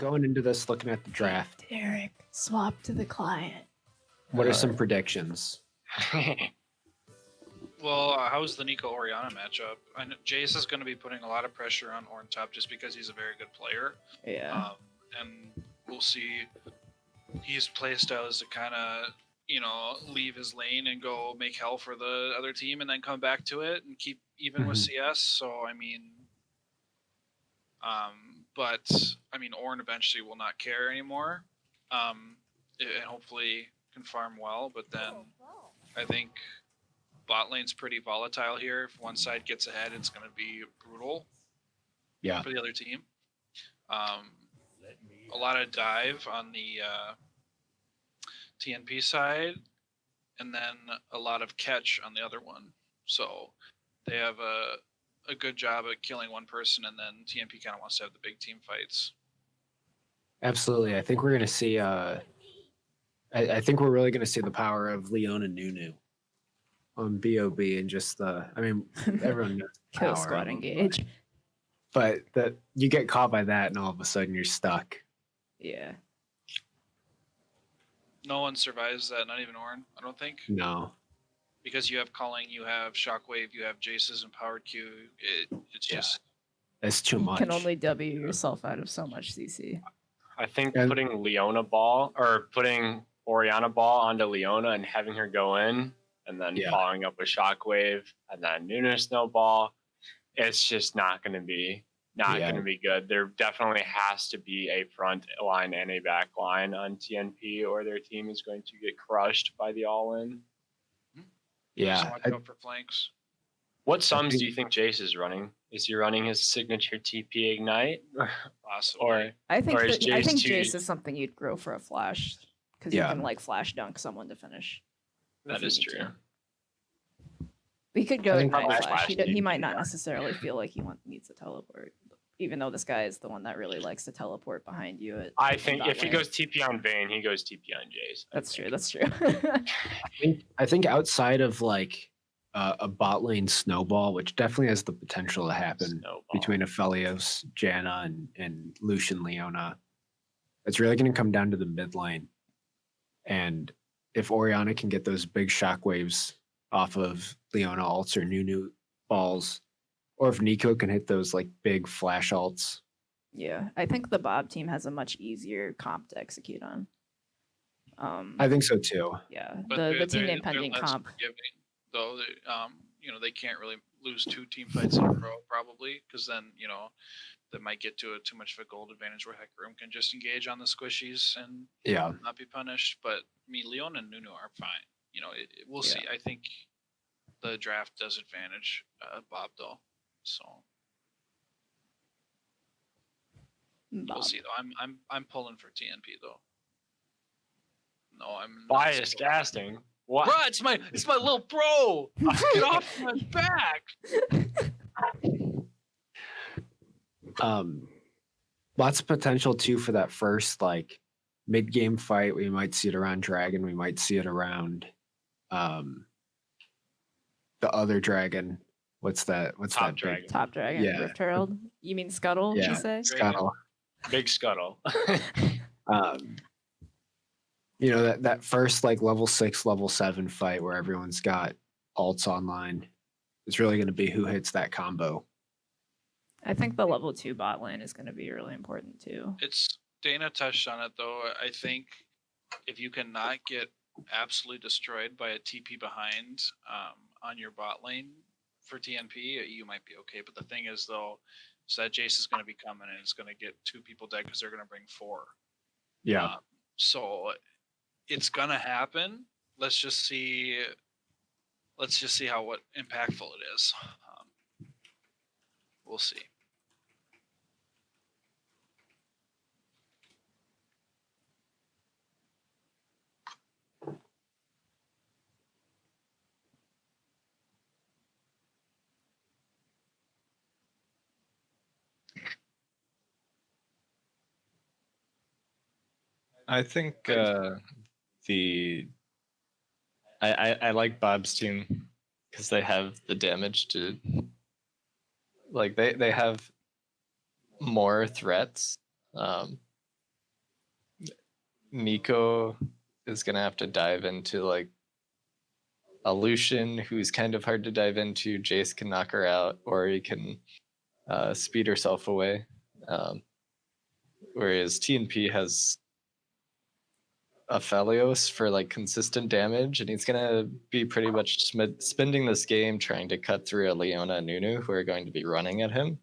going into this, looking at the draft, Derek, swap to the client. what are some predictions? Well, how's the Nico Oriana matchup? I know Jace is going to be putting a lot of pressure on Orn top just because he's a very good player. Yeah. And we'll see. His playstyle is to kind of, leave his lane and go make hell for the other team and then come back to it and keep even with CS. So, Orn eventually will not care anymore. And hopefully can farm well. But then I think bot lane's pretty volatile here. If one side gets ahead, it's going to be brutal for the other team. A lot of dive on the TNP side, and then a lot of catch on the other one. So they have a good job at killing one person, and then TNP kind of wants to have the big team fights. Absolutely. I think we're going to see... I think we're really going to see the power of Leona Nunu on BOB and just everyone knows the Kill power squad of them, engage. But that you get caught by that and all of a sudden you're stuck. Yeah. No one survives that, not even Orn, I don't think. No. Because you have Calling, you have Shockwave, you have Jace's Empowered Q. It's just... It's too much. You can only W yourself out of so much CC. I think putting Oriana ball onto Leona and having her go in and then following up with Shockwave and then Nunu Snowball, it's just not going to be good. There definitely has to be a front line and a back line on TNP or their team is going to get crushed by the all-in. Yeah. So watch out for flanks. What sums do you think Jace is running? Is he running his signature TP Ignite? Possibly. I think Jace Jace is something you'd grow for a flash because you can flash dunk someone to finish. That is true. He could go Ignite flash. He might not necessarily feel like he needs to teleport, even though this guy is the one that really likes to teleport behind you. I think if he goes TP on Vayne, he goes TP on Jace. That's true. I think outside of a bot lane snowball, which definitely has the potential to happen between Aphelios, Janna, and Lucian Leona, it's really going to come down to the mid lane. And if Oriana can get those big shockwaves off of Leona ults or Nunu balls, or if Nico can hit those big flash ults. Yeah, I think the Bob team has a much easier comp to execute on. I think so too. Yeah, the team name pending comp. Though they can't really lose 2 team fights in a row probably, because then that might get to too much of a gold advantage where Hecarim can just engage on the squishies and not be punished. But Leona and Nunu are fine. We'll see. I think the draft does advantage Bob though, so we'll see though. I'm pulling for TNP though. No, I'm bias casting. What? Bro, it's my little bro. Get off my back. Lots of potential too for that first mid game fight. We might see it around Dragon. We might see it around the other dragon. What's that? Top Dragon. Top Dragon. Yeah. Rift Herald. You mean Scuttle? Yeah. You say? Scuttle. Big Scuttle. That first level 6, level 7 fight where everyone's got ults online. It's really going to be who hits that combo. I think the level 2 bot lane is going to be really important too. Dana touched on it though. I think if you cannot get absolutely destroyed by a TP behind on your bot lane for TNP, you might be okay. But the thing is though, so that Jace is going to be coming and it's going to get 2 people dead because they're going to bring 4. Yeah. So it's gonna happen. Let's just see how impactful it is. We'll see. I think I like Bob's team because they have the damage to they have more threats Miko is gonna have to dive into like a Lucian who's kind of hard to dive into. Jace can knock her out, or he can speed herself away. Whereas TNP has Aphelios for like consistent damage, and he's gonna be pretty much spending this game trying to cut through a Leona and Nunu who are going to be running at him.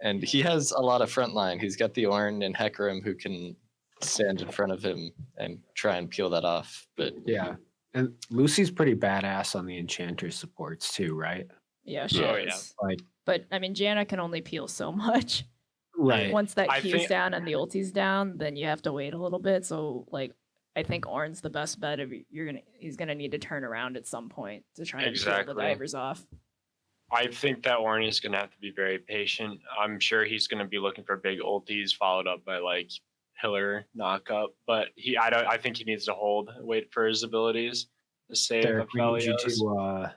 And he has a lot of front line. He's got the Ornn and Hecarim who can stand in front of him and try and peel that off. But yeah, and Lucy's pretty badass on the Enchanter supports too, right? Yeah, she Oh, is. yeah. Like, But I mean, Janna can only peel so much. right. Once that I Q's think- down and the ulti's down, then you have to wait a little bit. So like, I think Ornn's the best bet. If he's gonna need to turn around at some point to try and peel Exactly. the divers off. I think that Ornn is going to have to be very patient. I'm sure he's going to be looking for big ultis followed up by like pillar knockup, but I think he needs to hold, wait for his abilities to save Derek, we need you Aphelios. to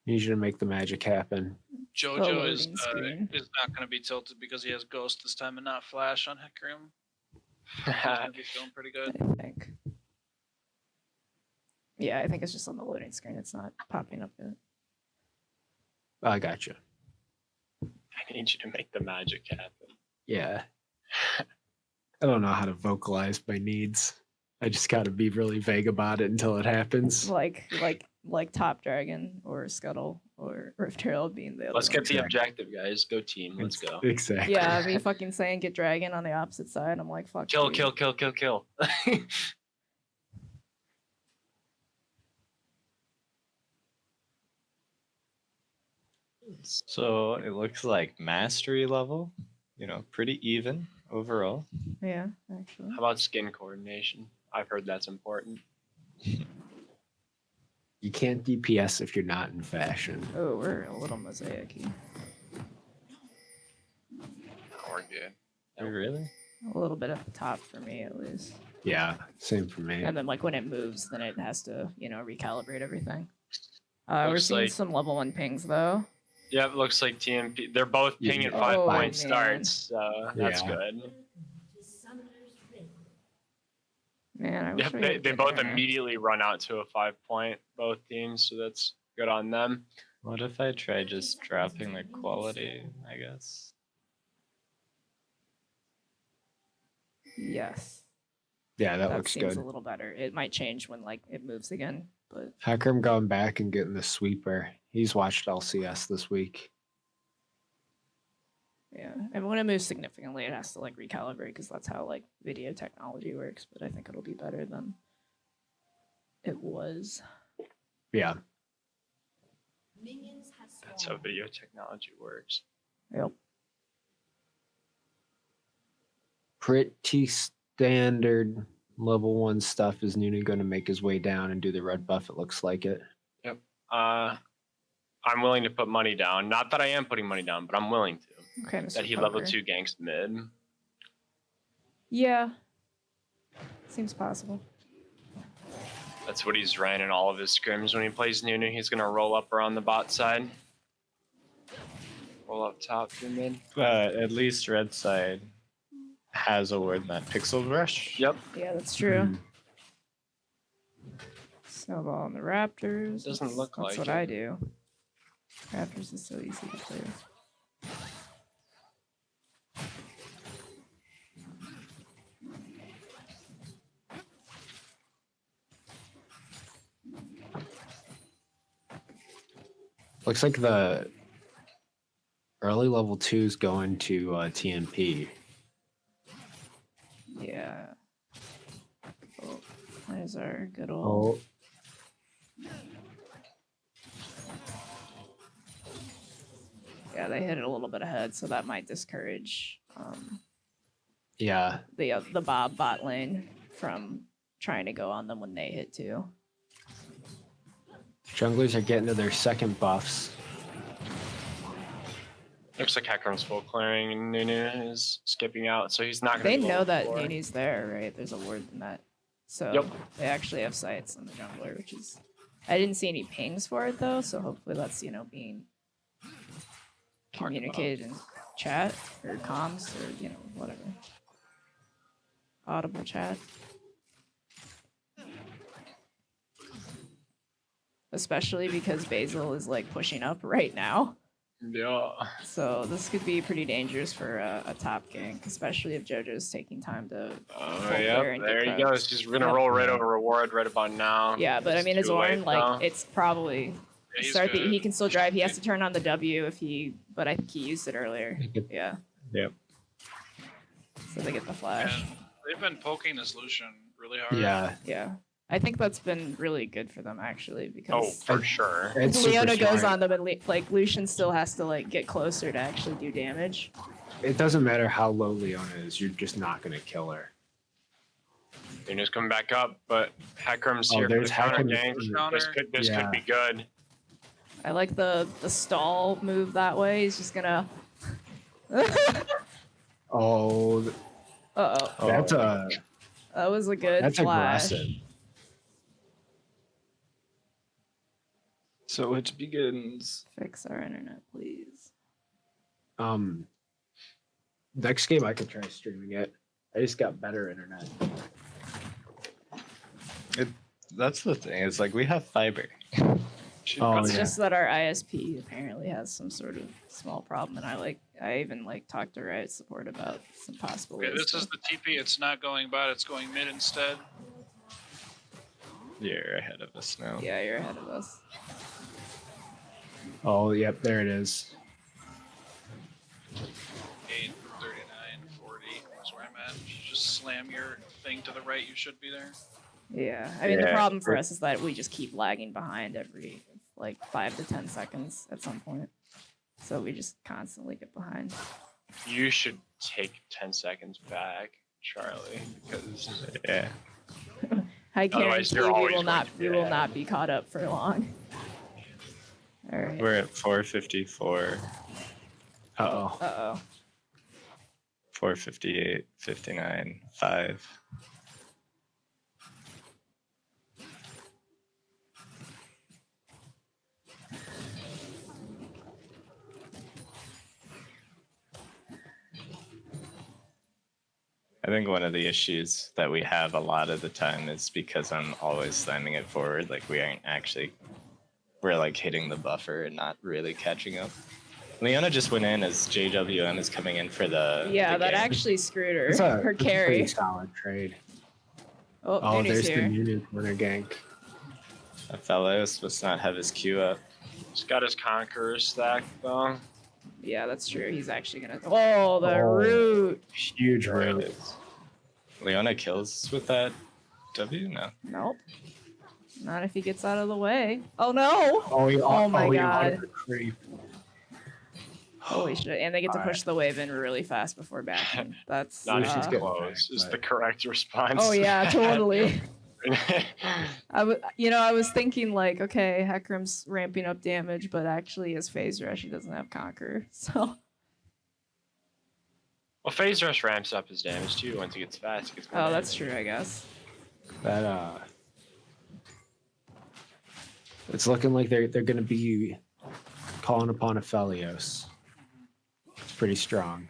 need you to make the magic happen. Jojo loading screen. is not going to be tilted because he has Ghost this time and not Flash on Hecarim. He's going to be feeling pretty good. I think. Yeah, I think it's just on the loading screen. It's not popping up yet. I gotcha. I need you to make the magic happen. Yeah. I don't know how to vocalize my needs. I just got to be really vague about it until it happens. Like Top Dragon or Scuttle or Rift Herald being the other Let's get ones. the objective, guys. Go team. Let's go. Exactly. Yeah, me fucking saying get Dragon on the opposite side. I'm like, fuck. Kill, you. kill, kill, kill, kill. so it looks like mastery level, pretty even overall. Yeah, actually. How about skin coordination? I've heard that's important. You can't DPS if you're not in fashion. Oh, we're a little mosaic-y. We're good. Oh, really? A little bit at the top for me, at least. Yeah, same for me. And then, like, when it moves, then it has to, recalibrate everything. We're Looks seeing like- some level 1 pings, though. Yep, looks like TNP. They're both ping at Yeah. 5 Oh, point man. starts, so that's Yeah. good. Man, I wish Yep, we they could they get both her. immediately run out to a 5 point, both teams, so that's good on them. What if I try just dropping the quality, I guess? Yes. Yeah, that That looks seems good. a little better. It might change when, like, it moves again, but... Hecarim going back and getting the sweeper. He's watched LCS this week. Yeah, and when it moves significantly, it has to like recalibrate because that's how like video technology works. But I think it'll be better than it was. Yeah. That's how video technology works. Yep. Pretty standard level 1 stuff. Is Nunu going to make his way down and do the red buff? It looks like it. I'm willing to put money down. Not that I am putting money down, but I'm willing to. Okay, Mr. That he Poker. level 2 ganks mid. Yeah. Seems possible. That's what he's ran in all of his scrims when he plays Nunu. He's gonna roll up around the bot side. Roll up top to mid. But at least red side has a word in that pixel brush. Yep. Yeah, that's true. Hmm. Snowball and the Raptors. Doesn't look that's like what it. I do. Raptors is so easy to play. Looks like the early level 2 is going to TNP. Yeah. Oh, there's our good old. Oh, Yeah, they hit it a little bit ahead, so that might discourage yeah. the Bob bot lane from trying to go on them when they hit too. Junglers are getting to their second buffs. Looks like Hecarim's full clearing and Nunu is skipping out, so he's not gonna They be know level that 4. Nini's there, right? There's a ward in that. So Yep. they actually have sights on the jungler, which is I didn't see any pings for it though, so hopefully that's being communicated in chat or comms or whatever. audible chat. Especially because Basil is like pushing up right now. Yeah. So this could be pretty dangerous for a top gank, especially if JoJo's taking time to. Oh, yeah. There he goes. He's going to roll right over reward right about now. Yeah, but I mean, his Ornn, like, it's probably. He can still drive. He has to turn on the W if he. But I think he used it earlier. Yeah. Yep. So they get the flash. And they've been poking this Lucian really hard. Yeah. Yeah. I think that's been really good for them actually because for sure. Leona goes on them and like Lucian still has to like get closer to actually do damage. It doesn't matter how low Leona is, you're just not gonna kill her. Luna's coming back up, but Hecarim's here for the counter gank. This could be good. I like the stall move that way. He's just gonna. Oh. Uh-oh. That's That was a good flash. Aggressive. So it begins. Fix our internet, please. Next game I could try streaming it. I just got better internet. That's the thing. It's like we have fiber. It's just that our ISP apparently has some sort of small problem, and I even talked to Riot support about some possible. Okay, this is the TP. It's not going bot. It's going mid instead. You're ahead of us now. Yeah, you're ahead of us. Oh, yep, there it is. 8, 39, 40. That's where I'm at. You just slam your thing to the right. You should be there. Yeah, I mean the problem for us is that we just keep lagging behind every 5 to 10 seconds at some point. So we just constantly get behind. You should take 10 seconds back, Charlie, because I guarantee we will not be caught up for long. All right. We're at 454. Uh-oh. Uh-oh. 458, 59, 5. I think one of the issues that we have a lot of the time is because I'm always slamming it forward. Like we're hitting the buffer and not really catching up. Leona just went in as JWM is coming in for the. Yeah, that actually screwed her. Her carry. Pretty solid trade. Oh, there's here. the Nunu corner gank. Aphelios must not have his Q up. He's got his Conqueror stack though. Yeah, that's true. He's actually gonna. Oh, the root. Huge root. Leona kills with that W? No. Nope. Not if he gets out of the way. Oh no! Oh my god. Creep. Holy shit. And they get to push the wave in really fast before backing. That's not she's getting close. Is the correct response. Oh yeah, totally. I was thinking okay, Hecarim's ramping up damage, but actually as Phase Rush he doesn't have Conquer, so. Well, Phase Rush ramps up his damage too once he gets fast. Oh, that's true, I guess. That it's looking like they're gonna be calling upon Aphelios. It's pretty strong.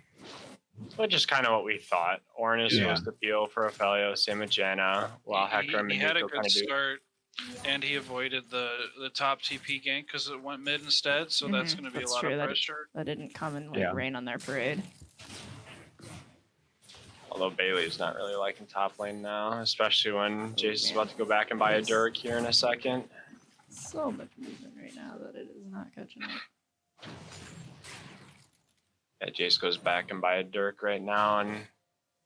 Which is kind of what we thought. Ornn is supposed to peel for Aphelios, same with Janna, while Hecarim he had a good start, and he avoided the top TP gank because it went mid instead, so that's going to be a lot of pressure. That didn't come and rain on their parade. Although Bailey's not really liking top lane now, especially when Jason's about to go back and buy a Dirk here in a second. So much movement right now that it is not catching up. Yeah, Jace goes back and buy a Dirk right now, and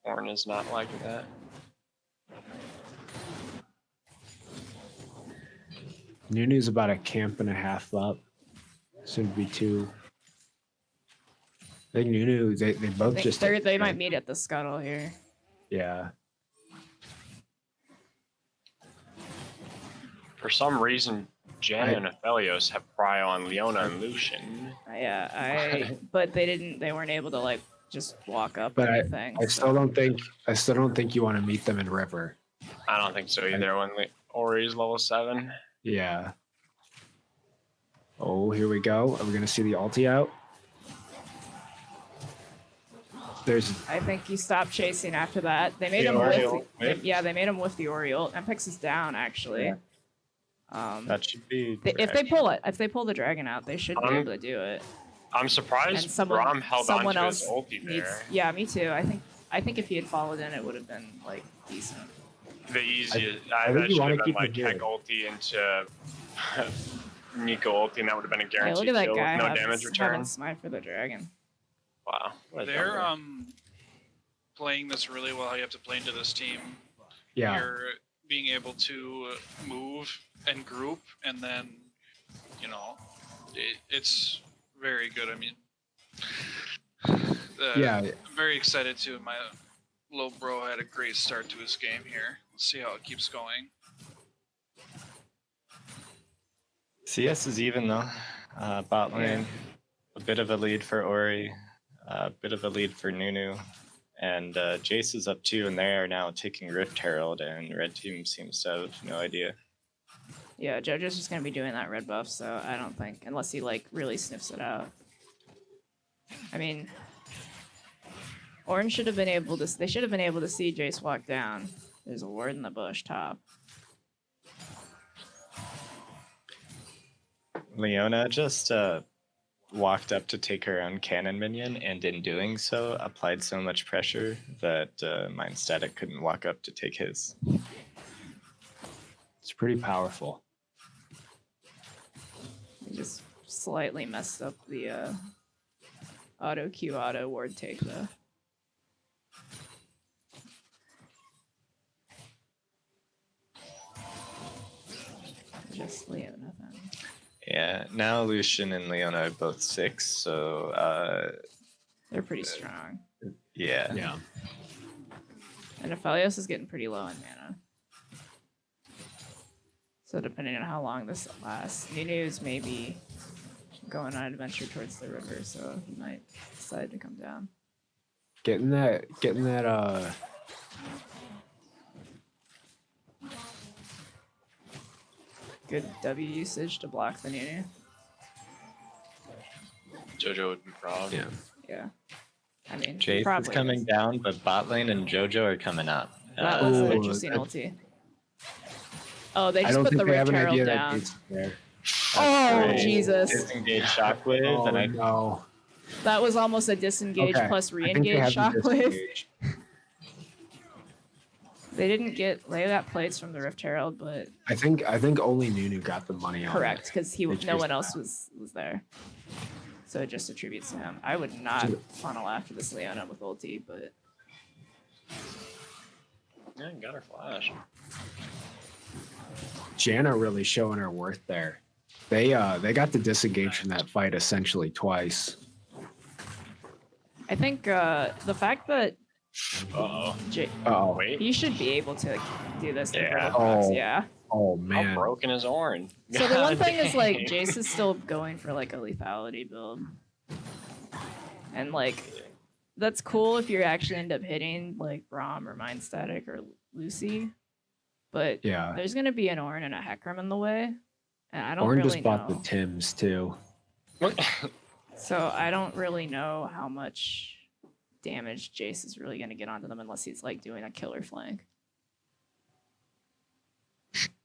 Ornn is not liking that. Nunu's about a camp and a half up. Soon to be 2. I think Nunu, they both just. They might meet at the scuttle here. Yeah. For some reason, Janna and Aphelios have prio on Leona and Lucian. Yeah, but they weren't able to just walk up but or anything. I still don't think you want to meet them in River. I don't think so either when Ori's level 7. Yeah. Oh, here we go. Are we gonna see the ulti out? I think he stopped chasing after that. They made him they made him with the Oriole. MPX is down actually. Yeah. That should be if they pull the dragon out, they should be able to do it. I'm surprised Braum held on to his ulti there. Yeah, me too. I think if he had followed in, it would have been like decent. The easiest. That should have been like Heck ulti into Nico ulti, and that would have been a guaranteed look at kill that guy with no damage return. Smite for the dragon. Wow. They're playing this really well. How you have to play into this team. Yeah. You're being able to move and group, and then it's very good. I mean, I'm very excited too. My little bro had a great start to his game here. Let's see how it keeps going. CS is even though. Bot lane, a bit of a lead for Ori, a bit of a lead for Nunu, and Jace is up 2, and they are now taking Rift Herald, and red team seems to have no idea. Yeah, JoJo's just gonna be doing that red buff, so I don't think, unless he like really sniffs it out. I mean, Orange should have been able to. They should have been able to see Jace walk down. There's a ward in the bush top. Leona just walked up to take her own cannon minion, and in doing so, applied so much pressure that Mind Static couldn't walk up to take his. It's pretty powerful. He just slightly messed up the auto Q auto ward take though. Just Leona then. Yeah, now Lucian and Leona are both 6, so they're pretty strong. Yeah. Yeah. And Aphelios is getting pretty low on mana. So depending on how long this lasts, Nunu's maybe going on an adventure towards the river, so he might decide to come down. Getting that good W usage to block the Nunu. JoJo would be proud. Yeah. Yeah. I mean, Jace is coming down, but bot lane and JoJo are coming up. That was an interesting ulti. Oh, they just put the Rift Herald down. Oh, great. Jesus. Disengage Shockwave, and I know. That was almost a disengage plus re-engage Shockwave. They got plates from the Rift Herald, but I think only Nunu got the money on correct, because no one else was there. So it just attributes to him. I would not funnel after this Leona with ulti, but yeah, got her flash. Janna really showing her worth there. They got the disengage from that fight essentially twice. I think the fact that wait, he should be able to do this. Yeah. Oh man. How broken is Orin? So the one thing is like Jace is still going for like a lethality build, and like that's cool if you actually end up hitting like Braum or Mind Static or Lucy. But yeah, there's gonna be an Orin and a Hecarim in the way, and I don't Orin really just bought know. the Tims too. So I don't really know how much damage Jace is really gonna get onto them unless he's like doing a killer flank.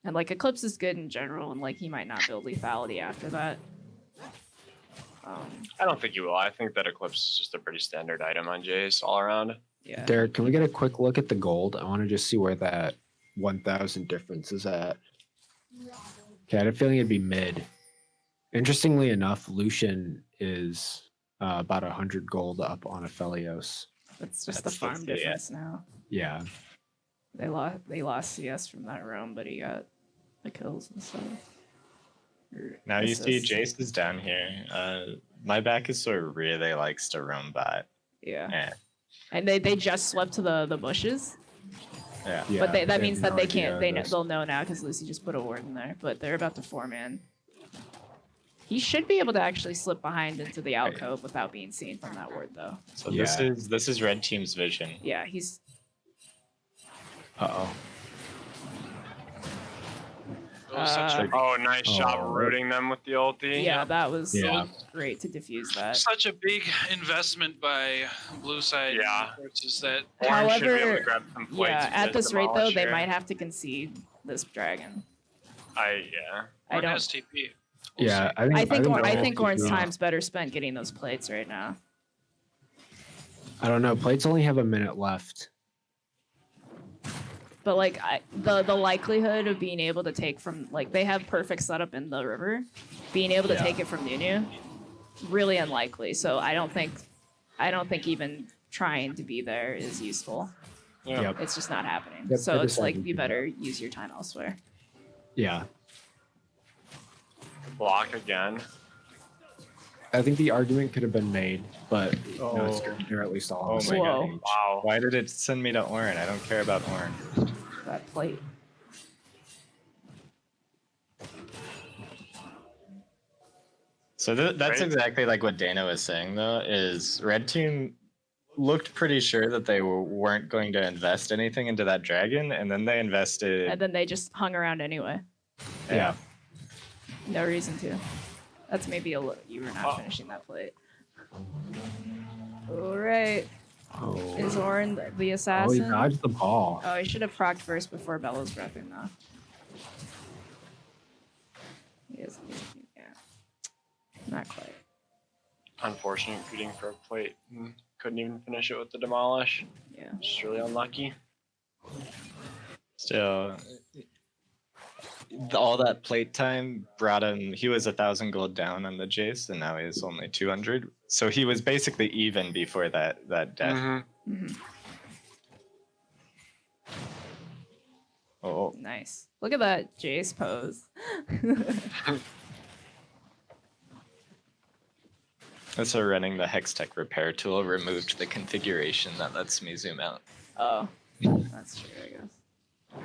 And like Eclipse is good in general, and like he might not build lethality after that. I don't think you will. I think that Eclipse is just a pretty standard item on Jace all around. Yeah. Derek, can we get a quick look at the gold? I want to just see where that 1,000 difference is at. Okay, I had a feeling it'd be mid. Interestingly enough, Lucian is about 100 gold up on Aphelios. That's just the farm difference now. Yeah. They lost CS from that roam, but he got the kills and stuff. Now you see Jace is down here. My back is sort of really likes to roam bot. Yeah. And they just swept to the bushes. Yeah. But that means that they can't. They'll know now because Lucy just put a ward in there. But they're about to 4-man. He should be able to actually slip behind into the alcove without being seen from that ward, though. So this is red team's vision. Yeah, he's. That was such a nice job rooting them with the ulti. Yeah, that was Yeah. great to defuse that. such a big investment by blue side. Yeah. Versus that. Orange should be able However, to grab some plates. yeah, and at just this rate though, demolish they here. might have to concede this dragon. I I don't. Has TP. Yeah, I think Orange Orange's is- time's better spent getting those plates right now. I don't know. Plates only have a minute left. But like the likelihood of being able to take from like they have perfect setup in the river, being able to take it from Nunu, really unlikely. So I don't think even trying to be there is useful. Yeah. Yep. It's just not happening. Yep, So I it's like decided you to. better use your time elsewhere. Yeah. Block again. I think the argument could have been made, but no, it's good. They're at least all on Oh the my same Whoa. page. Wow. Why did it send me to Orin? I don't care about Orin. That plate. So that's Right. exactly like what Dana was saying, though, is Red Team looked pretty sure that they weren't going to invest anything into that dragon, and then they invested. And then they just hung around anyway. Yeah. No reason to. That's maybe you were not finishing that plate. All right. Oh. Is Orin the Oh, he assassin? dodged the ball. Oh, he should have procced first before Bella's breathing, though. Yes, yeah. Not quite. Unfortunate feeding for a plate. Couldn't even finish it with the demolish. Yeah. Just really unlucky. Still, all that plate time brought him. He was 1,000 gold down on the Jace, and now he's only 200. So he was basically even before that death. Mhm. Oh, Nice. Look at that Jace pose. so running the Hextech repair tool removed the configuration that lets me zoom out. Oh, that's true, I guess.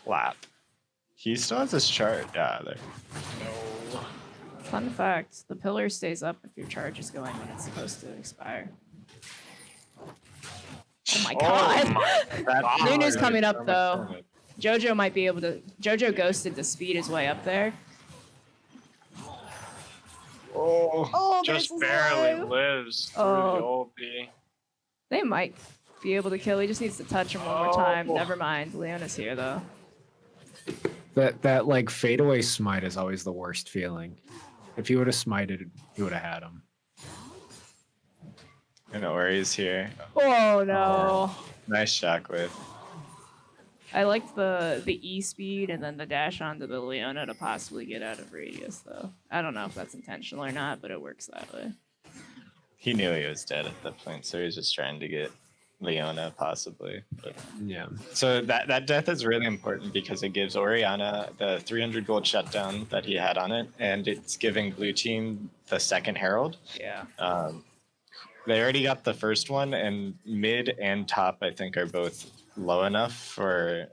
Lap. He still has his chart. Yeah, there. No. Fun fact, the pillar stays up if your charge is going when it's supposed to expire. Oh my god! God. Nunu's Oh, coming so up much though. damage. Jojo might be able to. Jojo ghosted to speed his way up there. Oh, Just Grace is barely alive. lives through Oh. the ulti. They might be able to kill. He just needs to touch him one more time. Never mind. Leona's here though. That like fadeaway smite is always the worst feeling. If he would have smited, he would have had him. I know where he's here. Oh no! Nice shockwave. I liked the E speed and then the dash onto the Leona to possibly get out of radius though. I don't know if that's intentional or not, but it works that way. He knew he was dead at that point, so he was just trying to get Leona possibly. But Yeah. so that death is really important because it gives Oriana the 300 gold shutdown that he had on it, and it's giving blue team the second herald. Yeah. They already got the first one, and mid and top I think are both low enough for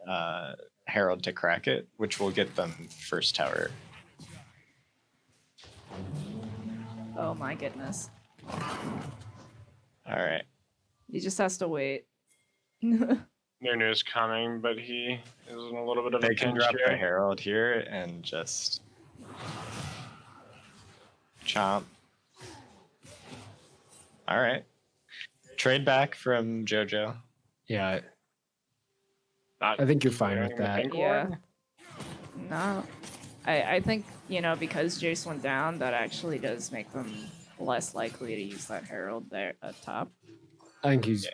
herald to crack it, which will get them first tower. Oh my goodness. All right. He just has to wait. Nunu's coming, but he is in a little bit of a They can pinch drop the here. herald here and just chomp. All right. Trade back from Jojo. Yeah. Not I think you're fine with clearing the that. pink Yeah. ward. No. I think, because Jace went down, that actually does make them less likely to use that herald there at top. I think he's.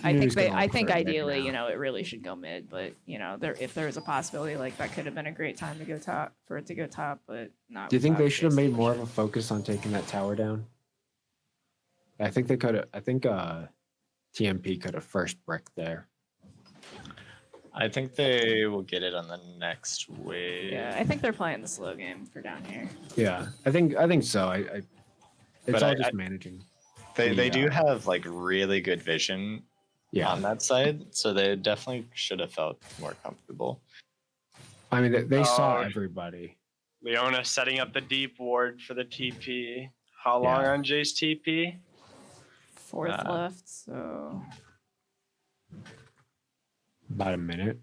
I think ideally, it really should go mid, but if there was a possibility like that could have been a great time to go top for it to go top, but not. Do you think without they should have Jace made pushing. more of a focus on taking that tower down? I think they could have. I think TNP could have first brick there. I think they will get it on the next wave. Yeah, I think they're playing the slow game for down here. Yeah, I think so. It's But all I- just managing. They do Yeah. have like really good vision Yeah, on that side, so they definitely should have felt more comfortable. I mean they saw Oh. everybody. Leona setting up the deep ward for the TP. How long Yeah. on Jace TP? Fourth left, so About a minute.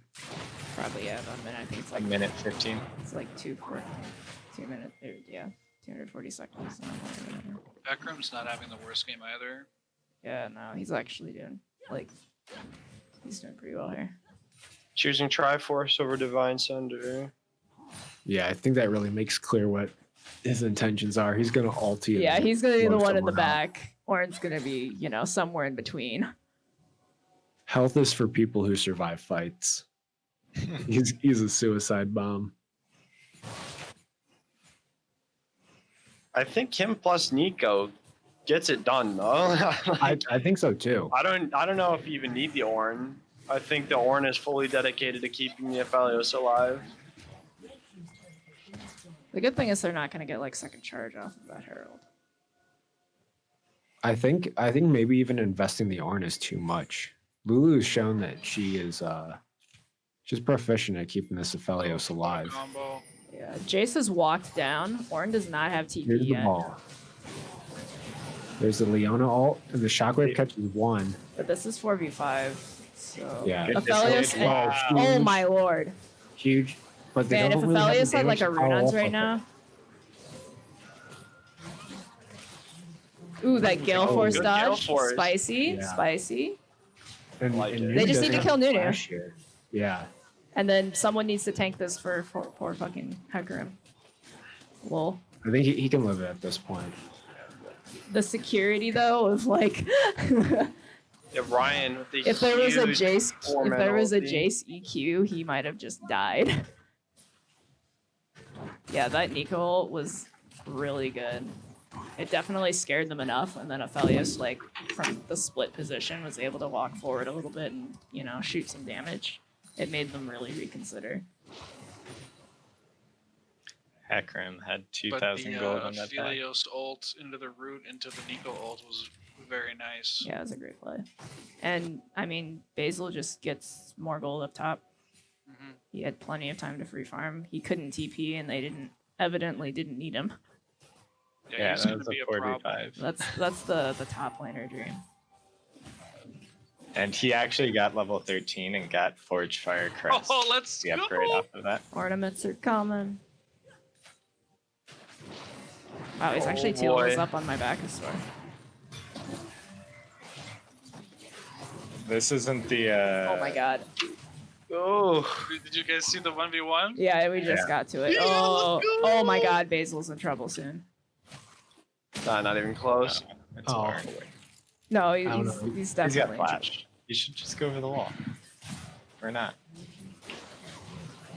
Probably, yeah, about a minute. I think it's A like minute 15. It's like 2 minutes. Yeah, 240 seconds. Beckram's not having the worst game either. Yeah, no, he's actually doing he's doing pretty well here. Choosing Triforce over Divine Sunder. Yeah, I think that really makes clear what his intentions are. He's gonna ult you. Yeah, he's gonna be the blow one in the someone up. back. Orin's gonna be, somewhere in between. Health is for people who survive fights. He's a suicide bomb. I think him plus Nico gets it done though. I think so too. I don't know if you even need the Ornn. I think the Ornn is fully dedicated to keeping the Aphelios alive. The good thing is they're not gonna get like second charge off of that Herald. I think maybe even investing the Ornn is too much. Lulu has shown that she's proficient at keeping this Aphelios alive. Combo. Yeah, Jace has walked down. Orin does not have TP Here's the yet. ball. There's the Leona ult, and the Shockwave catches one. But this is 4v5. So Yeah. Aphelios. Wow, Oh huge. my lord. Huge. But they Man, if don't really have Aphelios the had like a damage to follow Runons off right of now. Ooh, that Gale Oh, Force good dodge. Gale Force. Spicy. Yeah. Spicy. And, Like and it. Nunu They just need doesn't to kill have Nunu. flash here. Yeah. And then someone needs to tank this for poor fucking Hecarim. Lol. I think he can live it at this point. The security though of like Yeah, Ryan with the if there was a huge Jace four-man if there was a ulti. Jace EQ, he might have just died. Yeah, that Nico ult was really good. It definitely scared them enough, and then Aphelios, like from the split position, was able to walk forward a little bit and shoot some damage. It made them really reconsider. Hecarim had But 2,000 the gold on that pack. Aphelios ult into the root into the Nico ult was very nice. Yeah, it was a great play. And I mean, Basil just gets more gold up top. Mhm. He had plenty of time to free farm. He couldn't TP, and they evidently didn't need him. Yeah, he's that gonna was a be a problem. 45. That's the top laner dream. And he actually got level 13 and got Forge Fire Crest. Oh, let's the upgrade go! off of that. Ornaments are coming. Wow, he's actually Oh, 2 levels boy. up on my Bacchus. This isn't the. Oh my god. Oh, Did you guys see the 1v1? Yeah, we just got to it. Yeah, Oh, let's go! oh my god, Basil's in trouble soon. not even close. It's Oh. far away. No, I don't he's know. he's He's got definitely in trouble. flash. You should just go over the wall. Or not.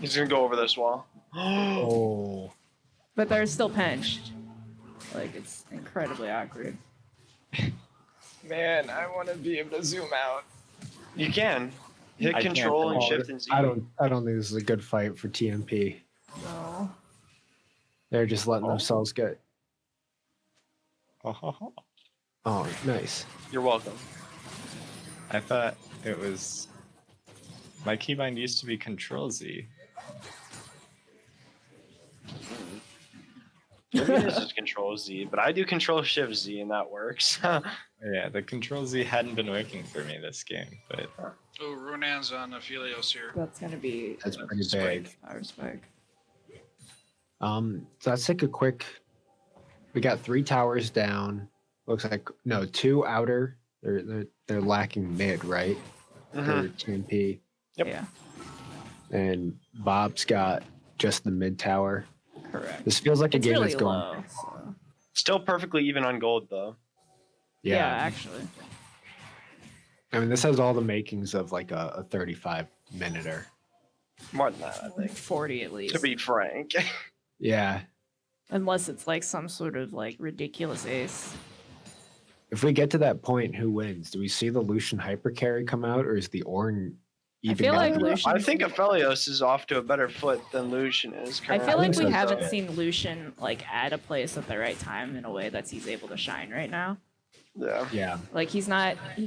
He's gonna go over this wall. Oh. But they're still pinched. Like, it's incredibly awkward. Man, I want to be able to zoom out. You can hit I can't control and Oh, shift and Z. I don't think this is a good fight for TNP. No. They're just letting Oh. themselves get. Oh, Oh, nice. You're welcome. I thought it was. My keybind used to be Control Z. Maybe this is Control Z, but I do Control Shift Z and that works. Yeah, the Control Z hadn't been working for me this game, but Oh, Runan's on Aphelios here. That's gonna be That's a pretty big. power spike. So let's take a quick. We got 3 towers down. Looks like no 2 outer. They're lacking mid, right? Mhm. For TNP, Yep. Yeah, and Bob's got just the mid tower. correct. This feels like a It's game really that's going. low. So. Still perfectly even on gold though. Yeah. Yeah, actually. I mean this has all the makings of like a 35-minuter. More than that, I think. 40 at least. To be frank. Yeah, Unless it's like some sort of like ridiculous ace. if we get to that point, who wins? Do we see the Lucian hyper carry come out, or is the Ornn even? feel gonna like be- Lucian- I think Aphelios is off to a better foot than Lucian is. I Currently. feel like think we so, haven't too. seen Lucian like at a place at the right time in a way that he's able to shine right now. Yeah. Yeah, Like he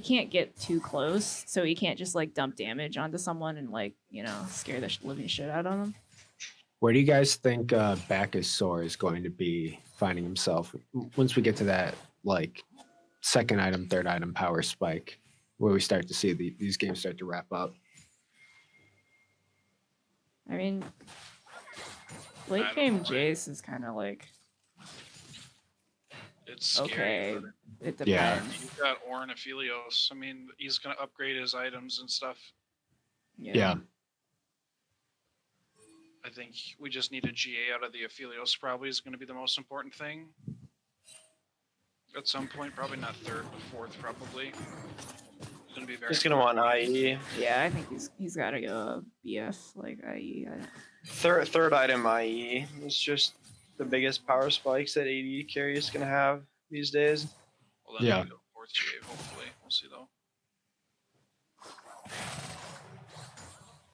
can't get too close, so he can't just like dump damage onto someone and like scare the living shit out of them. where do you guys think Bacchus Sore is going to be finding himself once we get to that like second item, third item power spike, where we start to see these games start to wrap up? mean, late game Jace is kind of like It's scary. okay. But It Yeah. depends. you've got Orin Aphelios. I mean, he's gonna upgrade his items and stuff. Yeah. I think we just need a GA out of the Aphelios. Probably is going to be the most important thing. At some point, probably not third, but fourth, probably. It's going to be very. He's gonna want IE. Yeah, I think he's got to go BF like IE. Third item IE is just the biggest power spikes that AD carry is gonna have these days. Well, then Yeah. we go fourth GA. Hopefully, we'll see though.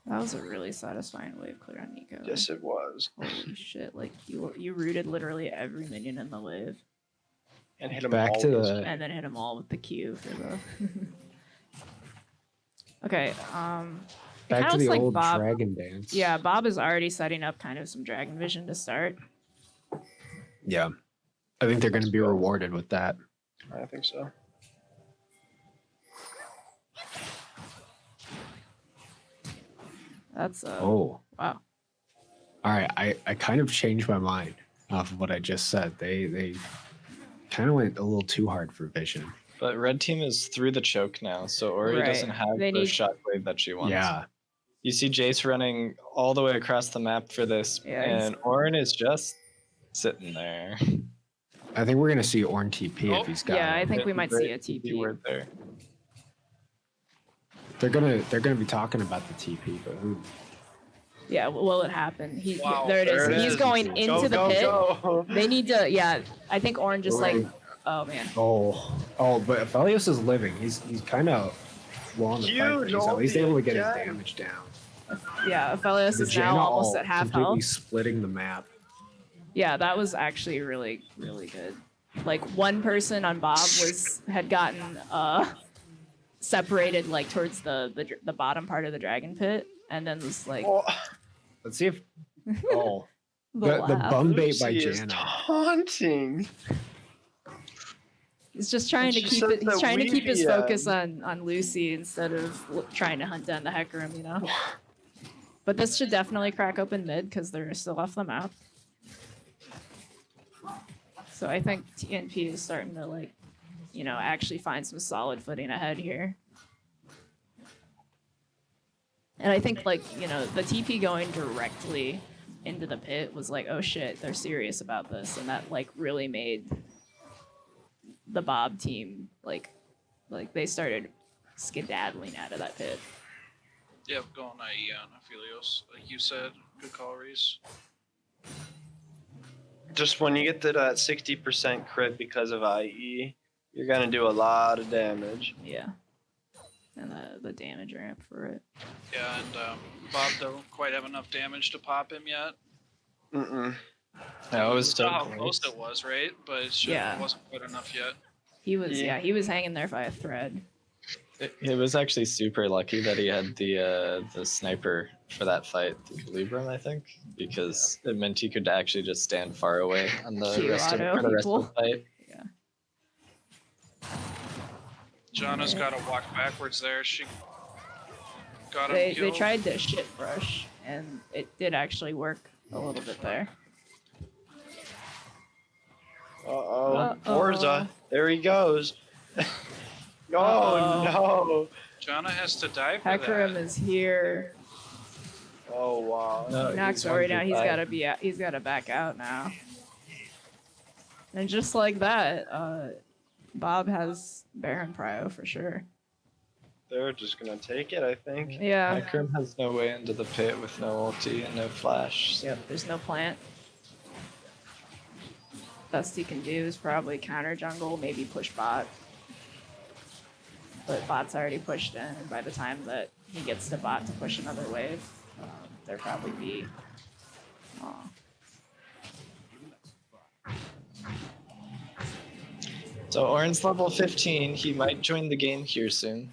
That was a really satisfying wave clear on Nico. Yes, it was. Holy shit! Like you rooted literally every minion in the wave, And hit him Back all to with- the and then hit them all with the Q for the. Okay. It back kinda to the looks like old Bob. dragon dance. Yeah, Bob is already setting up kind of some dragon vision to start. Yeah. I think they're going to be rewarded with that. I think so. That's Oh. wow. All right. I kind of changed my mind off of what I just said. They kind of went a little too hard for vision. But red team is through the choke now, so Ori Right. doesn't have They the need- shockwave that she wants. Yeah. You see Jace running all the way across the map for this, Yeah, he's- and Orin is just sitting there. I think we're going to see Orn TP Oh, if he's got Yeah, I it. think we might see a Great TP. word there. They're gonna be talking about the TP, but who? Yeah, will it happen? Wow, There it is. there it He's is. going into Go, the go, pit. go. They need to. Yeah, I think Orange just like. Oh man. Oh, but Aphelios is living. He's kind of low on the fight, but Huge he's at least able to get his ulti damage down. Yeah, Aphelios The is now Janna almost ult at half completely health. splitting the map. Yeah, that was actually really good. Like one person on Bob had gotten separated like towards the bottom part of the dragon pit, and then was like Oh, Let's see if the laugh. bum bait by Lucy is Janna. taunting. He's just trying to She keep says it. He's that trying to keep his Weavy, focus on Lucy instead of trying to hunt down the Hecarim, you know. But this should definitely crack open mid because they're still off the map. So I think TNP is starting to like, actually find some solid footing ahead here. And I think like, the TP going directly into the pit was like, oh shit, they're serious about this, and that like really made the Bob team like they started skedaddling out of that pit. Yep, going IE on Aphelios. Like you said, good call, Reese. Just when you get to that 60% crit because of IE, you're gonna do a lot of damage. Yeah. And the damage ramp for it. Yeah, and Bob don't quite have enough damage to pop him yet. Mm-mm. That was Saw so how close. close it was, right? But it's just, Yeah. it wasn't quite enough yet. He was Yeah. he was hanging there by a thread. It was actually super lucky that he had the sniper for that fight, the Calibrum, I think, because it meant he could actually just stand far away on the Q rest of, auto for the rest of the people. fight. Janna's got to walk backwards there. She got him They killed. tried to shit brush, and it did actually work a little bit there. Uh-oh. Uh-oh. Forza. There he goes. Oh, Uh-oh. no. Janna has to die for Hecarim that. is here. Oh, wow. No, Knocks he's Ori down. He's 1v5. gotta be out. He's gotta back out now. And just like that, Bob has Baron Prio for sure. They're just gonna take it, I think. Yeah. Hecarim has no way into the pit with no ulti and no flash. Yep. There's no plant. Best he can do is probably counter jungle, maybe push bot. But bot's already pushed in, and by the time that he gets to bot to push another wave, there'll probably be. So Orin's level 15. He might join the game here soon.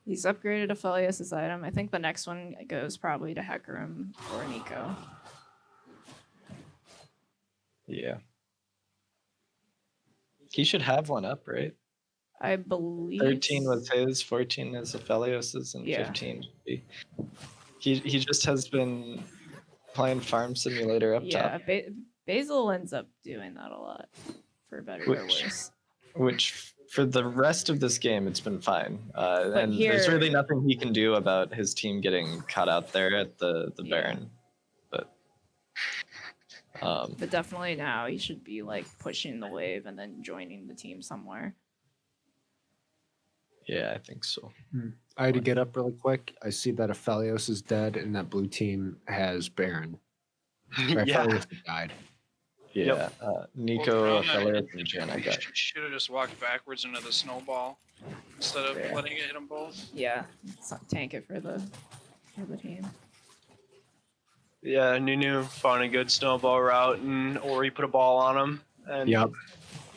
He's upgraded Aphelios' item. I think the next one goes probably to Hecarim or Nico. Yeah. He should have one up, right? I believe 13 was his, 14 is Aphelios's, and Yeah. 15 should be. He just has been playing Farm Simulator up Yeah, top, Basil ends up doing that a lot, for better or worse. which for the rest of this game it's been fine. And here- there's really nothing he can do about his team getting caught out there at the Baron. But definitely now he should be like pushing the wave and then joining the team somewhere. Yeah, I think so. I had to get up really quick. I see that Aphelios is dead and that blue team has Baron. Or Yeah. Aphelios has died. Yeah, Nico, Well, Aphelios, and Janna got. Should have just walked backwards into the snowball instead of Fair. letting it hit them both. Yeah, tank it for the team. Yeah, Nunu found a good snowball route, and Ori put a ball on him. And Yep.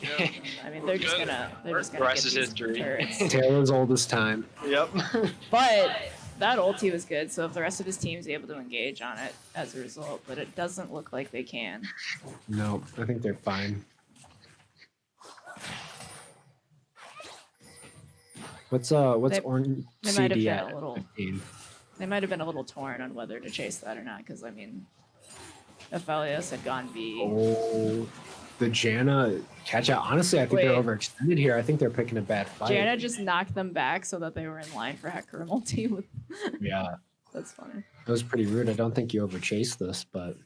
Yeah. I mean, they're just gonna The rest get is these history. turrets. Taylor's oldest time. Yep. But that ulti was good, so if the rest of his team's able to engage on it as a result, but it doesn't look like they can. No, I think they're fine. What's They- Orange they might have CD been at a little- 15? They might have been a little torn on whether to chase that or not, because I mean, Aphelios had gone B. Oh, the Janna catch out. Honestly, I think they're Wait. overextended here. I think they're picking a bad fight. Janna just knocked them back so that they were in line for Hecarim ulti. With Yeah, That's funny. that was pretty rude. I don't think you overchased this, but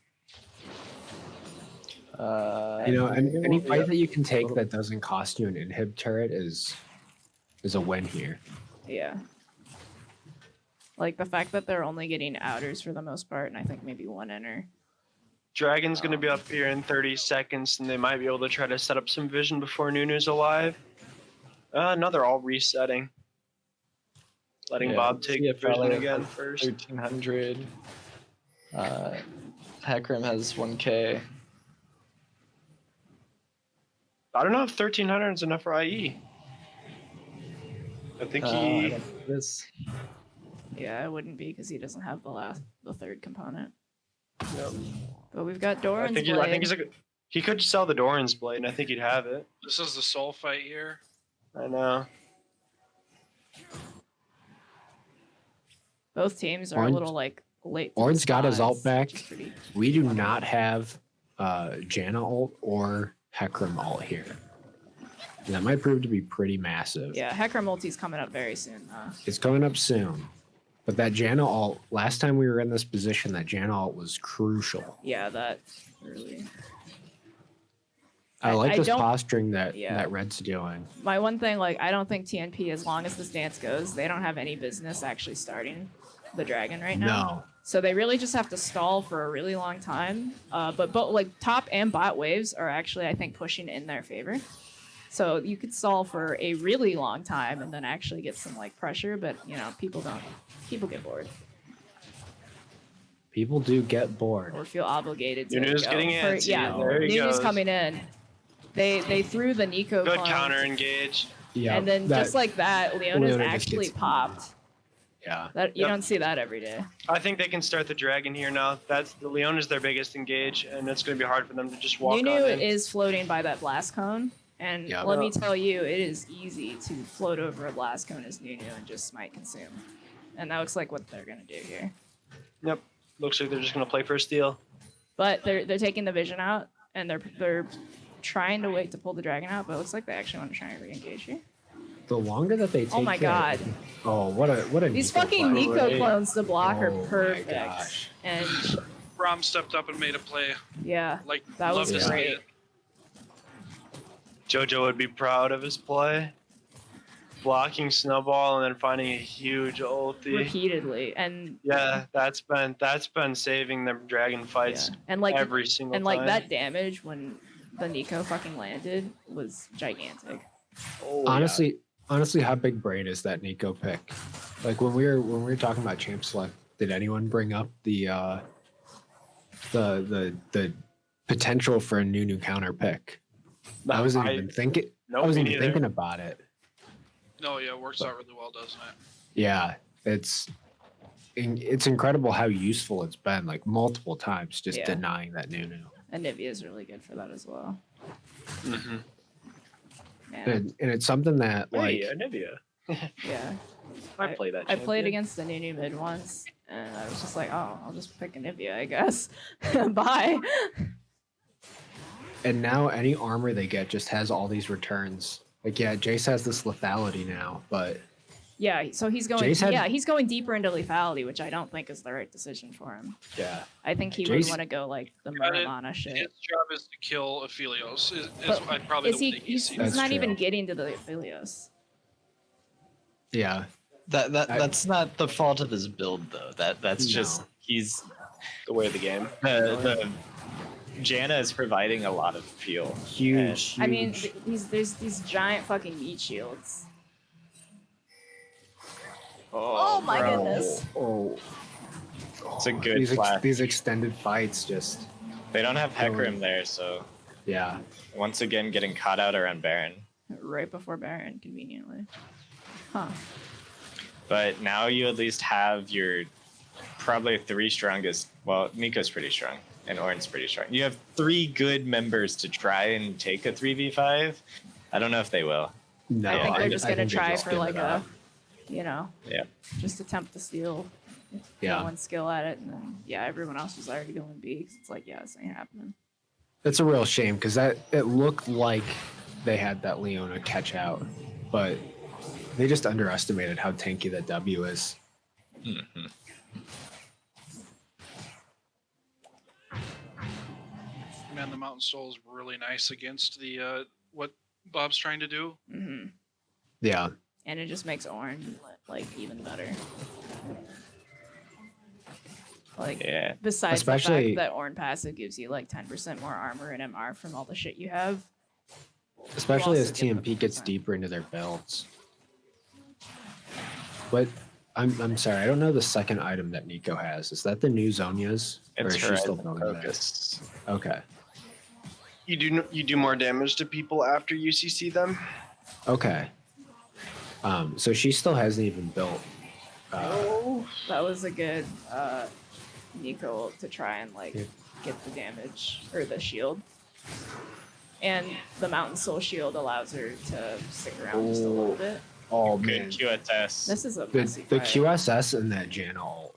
you know, any fight that you can take that doesn't cost you an inhib turret is a win here. Yeah. Like the fact that they're only getting outers for the most part, and I think maybe one inner. Dragon's going to be up here in 30 seconds, and they might be able to try to set up some vision before Nunu's alive. No, they're all resetting. Letting Yeah, Bob take see vision Aphelios again has first. 1300. Hecarim has 1K. I don't know if 1300 is enough for IE. I think I he. don't think it is. Yeah, it wouldn't be because he doesn't have the third component. Yep. But we've got I Doran's think he's like. He could sell the Doran's blade, and I think he'd have it. This is the soul fight here. I know. Both teams are Orange- a little like late. to the Orange got his ult spots, back. which is pretty- We do not have Janna ult or Hecarim ult here. And that might prove to be pretty massive. Yeah, Hecarim ulti's coming up very soon. It's coming up soon. But that Janna ult, last time we were in this position, that Janna ult was crucial. Yeah, that really. I like I this don't- posturing that Yeah. that Red's doing. My one thing, like, I don't think TNP, as long as this dance goes, they don't have any business actually starting the dragon right now. No. So they really just have to stall for a really long time. But both like top and bot waves are actually, I think, pushing in their favor. So you could stall for a really long time and then actually get some like pressure, but you know, people get bored People do get bored. or feel obligated to Nunu's go. getting antsy. Yeah, There he Nunu's goes. coming in. They threw the Nico Good clone, counter engage. Yeah. and then that- just like that, Leona's Leona just actually gets- popped. yeah. That you Yep. don't see that every day. I think they can start the dragon here now. That's the Leona's their biggest engage, and it's going to be hard for them to just walk Nunu on in. is floating by that blast cone, and Yeah. let me tell you, it is easy to float over a blast cone as Nunu and just smite consume. And that looks like what they're gonna do here. Yep. Looks like they're just going to play for a steal. But they're taking the vision out, and they're trying to wait to pull the dragon out. But it looks like they actually want to try and re-engage here. The longer that they take Oh my it- god, Oh, what a these Nico fucking clone. Nico Right. clones to block Oh are my perfect. gosh. And Rom stepped up and made a play. yeah, Like that love was to see great. it. JoJo would be proud of his play. Blocking snowball and then finding a huge ulti. Repeatedly, and Yeah, that's been saving them dragon yeah. fights and like every single and time. like that damage when the Nico fucking landed was gigantic. Oh, yeah. Honestly, how big brain is that Nico pick? Like when we were talking about champ select, did anyone bring up the potential for a new counter pick? I wasn't even thinking. Nope, I wasn't me even neither. thinking about it. No, yeah, it works out really well, doesn't it? Yeah, it's incredible how useful it's been. Like multiple times, just Yeah. denying that Nunu. And Nivea is really good for that as well. Mhm. Man, And it's something that like Hey, Anivia. yeah. I play that. I played champion. against the Nunu mid once, And I was just like, oh, I'll just pick Anivia, I guess. Bye. And now any armor they get just has all these returns. Like, yeah, Jace has this lethality now, but Yeah, so he's going. Jace had- Yeah, he's going deeper into lethality, which I don't think is the right decision for him. yeah. I think he would Jace- want to go like the Got it. Muramana shit. His job is to kill Aphelios. Is But probably Is the he? way He's, sees he's That's not true. even getting to the Aphelios. Yeah. That's not the fault of his build though. That's just No. he's The way of the game. the Janna is providing a lot of fuel. Huge. I mean, huge. there's these giant fucking meat shields. Oh, my bro. goodness. Oh, It's a good these flash. these extended fights just They don't have Hecarim there, so yeah. once again getting caught out around Baron. Right before Baron, conveniently. Huh. But now you at least have your probably three strongest. Well, Nico's pretty strong and Ornn's pretty strong. You have three good members to try and take a 3v5. I don't know if they will. No, I think they're just gonna think they try just for give like it a, up. Yeah. just attempt to steal. Yeah. One skill at it, and then everyone else was already going B. 'Cause it's like, this ain't happening. It's a real shame because it looked like they had that Leona catch out, but they just underestimated how tanky that W is. Mhm. Man, the Mountain Soul is really nice against the what Bob's trying to do. Hmm. Yeah. And it just makes Ornn like even better. Like, Yeah. besides the Especially- fact that Ornn passive gives you like 10% more armor and MR from all the shit you have. Especially also as get the TMP gets 50%. deeper into their builds. But I'm sorry, I don't know the second item that Nico has. Is that the new Zonia's? Or It's is her she still item, building that? focus. Okay. You do more damage to people after you CC them. Okay. So she still hasn't even built. That was a good Nico to try and like Yeah. get the damage or the shield. And the Mountain Soul shield allows her to stick around just a little bit. Oh Good man, QSS. This is a the messy the fight. QSS and that Janna ult,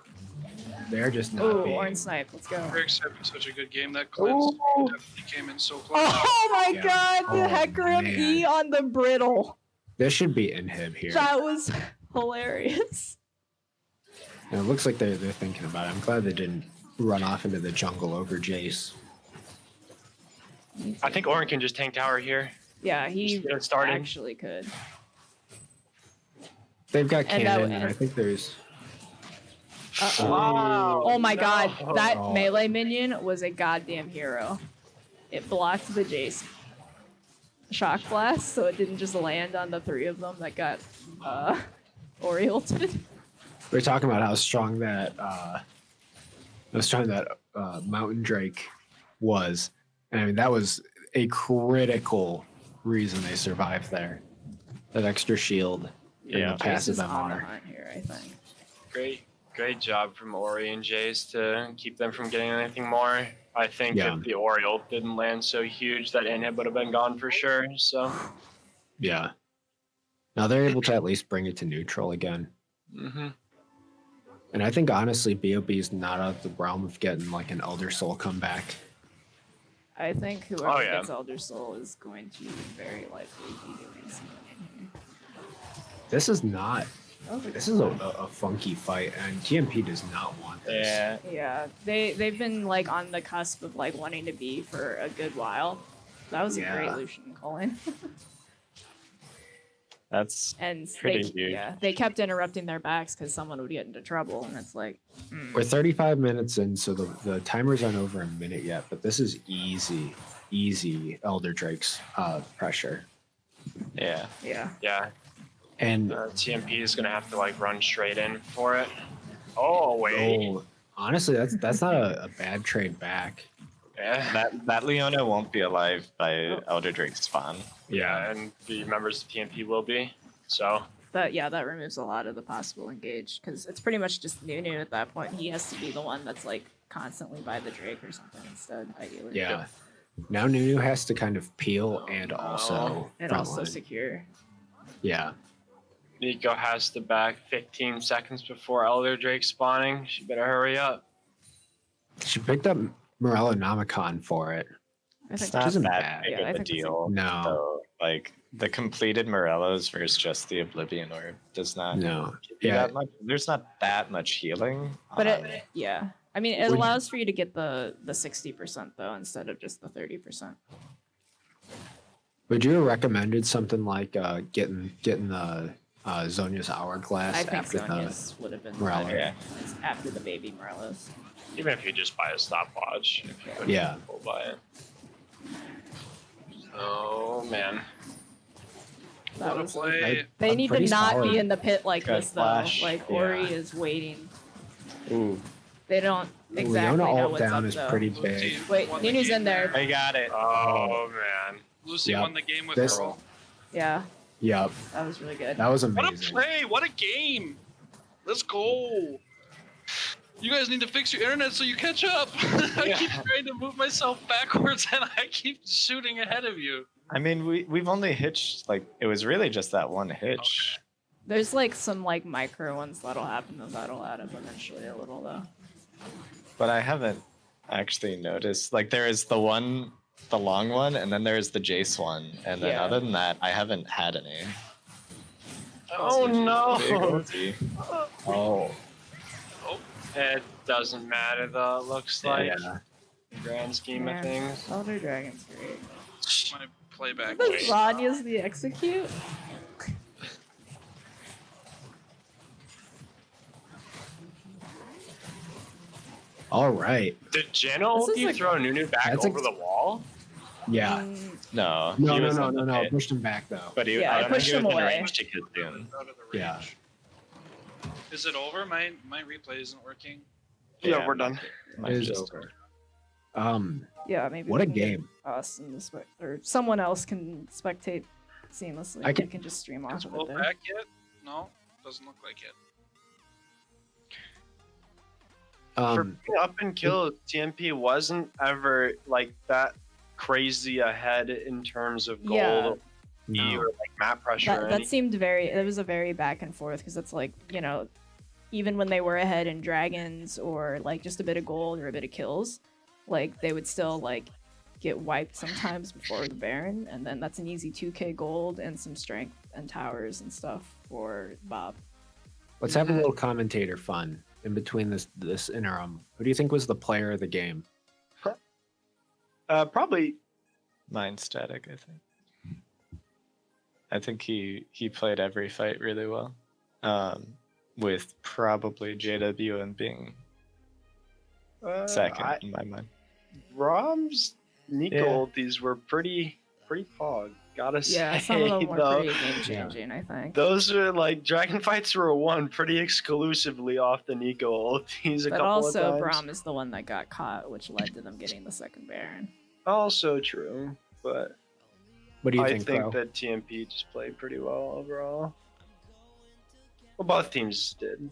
they're just not Ooh, being. Ornn snipe, let's go. Eric's having such a good game. That cleanse definitely came in so close. Oh my Yeah. god, the Oh, Hecarim man. E on the brittle. This should be inhib here. That was hilarious. And it looks like they're thinking about it. I'm glad they didn't run off into the jungle over Jace. I think Ornn can just tank tower here. Yeah, he Just get it started. actually could. They've got And that- cannon, and I think there's. Wow. Oh my god, that Oh. melee minion was a goddamn hero. It blocked the Jace shock blast, so it didn't just land on the three of them that got Oriolted. We're talking about how strong that Mountain Drake was, and I mean that was a critical reason they survived there. That extra shield and Yeah. the Jace passive is on the MR. hunt here, I think. Great job from Ori and Jace to keep them from getting anything more. I think Yeah. if the Oriole didn't land so huge, that inhib would have been gone for sure. So, Yeah. Now they're able to at least bring it to neutral again. mhm. And I think honestly, BOB is not out of the realm of getting like an Elder Soul comeback. I think whoever Oh, yeah. gets Elder Soul is going to very likely be doing something here. This is not. This is a funky fight, and TMP does not want this. Yeah. Yeah, they've been like on the cusp of like wanting to be for a good while. That was a great Yeah. Lucian calling. That's And Pretty they, huge. yeah, they kept interrupting their backs because someone would get into trouble, and it's like, We're 35 minutes in, so the timer's not over a minute yet, but this is easy Elder Drake's pressure. yeah. yeah. Yeah. And TMP is gonna have to like run straight in for it. Oh wait. oh, honestly, that's not a bad trade back. Yeah. That Leona won't be alive by Elder Drake's spawn. Yeah, and the members of TNP will be. So But yeah, that removes a lot of the possible engage because it's pretty much just Nunu at that point. He has to be the one that's like constantly by the Drake or something instead, ideally. Yeah. Now Nunu has to kind of peel and also And also frontline. secure. Yeah. Nico has to back 15 seconds before Elder Drake spawning. She better hurry up. She picked up Morello Namicon for it. I It's think not isn't that bad. big Yeah, I of a think it's a- deal. No. So, like the completed Morellos versus just the Oblivion Orb does not No. give you Yeah. that much. There's not that much healing. But on- yeah. I mean, it Would- allows for you to get the 60% though instead of just the 30%. Would you have recommended something like getting the Zonia's Hourglass I think after Sonya's would have been Morello. better Yeah. after the baby Morellos. Even if you just buy a stopwatch. If you couldn't, Yeah. we'll buy it. Oh, man. That What a was play. They I'm need to pretty not solid. be in the pit like Good this though. flash. Like Yeah. Ori is waiting. Ooh, They don't exactly Leona know ult what's down up is though. pretty Blue big. team Wait, won the Nunu's game in there. I got it. Oh, man. Lucy Yep. won the game with This- her ult. Yeah, Yep. that was really good. That was What a amazing. play! What a game! Let's go! You guys need to fix your internet so you catch up. I keep trying to move myself backwards and I keep shooting ahead of you. I mean, we've only hitched like it was really just that one hitch. There's like some like micro ones that'll happen that'll add up eventually a little though. But I haven't actually noticed. Like there is the long one, and then there's the Jace one, and then Yeah. other than that, I haven't had any. Oh, Big no. ulti. Oh, It doesn't matter, though, it looks like. Yeah. In the grand scheme Yeah. of things. Elder Dragon's great. My playback. But Wait. Zanya's the execute. All right. Did Jano This is you a- throw Nunu back That's a- over the wall? Yeah. no. No, he no, was no, in no, the no. pit, Pushed him back though. But he, Yeah, I don't pushed think he was him in away. range to kill Dune. Out of the Yeah. range. Is it over? My replay isn't working. Yeah, we're done. Might It is just- over. Yeah, maybe What we a can get game. Us and the or someone else can spectate seamlessly. I I can- can just stream Is off of Will it there. back yet? No, doesn't look like it. For Um, being up and kill, TNP wasn't ever like that crazy ahead in terms of gold Yeah. no. or like map pressure. or That anything. seemed it was a very back and forth because it's like, you know, even when they were ahead in dragons or like just a bit of gold or a bit of kills, like they would still like get wiped sometimes before the Baron, and then that's an easy 2k gold and some strength and towers and stuff for Bob. Let's have a little commentator fun in between this interim. Who do you think was the player of the game? Probably Mind Static, I think. I think he played every fight really well. With probably JWM being second in my mind. Rom's Nico Yeah. ultis were pretty pog. Gotta Yeah, say, some of them were though. pretty game changing, I think. Those are like dragon fights were won pretty exclusively off the Nico ultis a But couple also, of times. Braum is the one that got caught, which led to them getting the second Baron. Also true, but What do you I think, think bro? that TNP just played pretty well overall. Well, both teams did.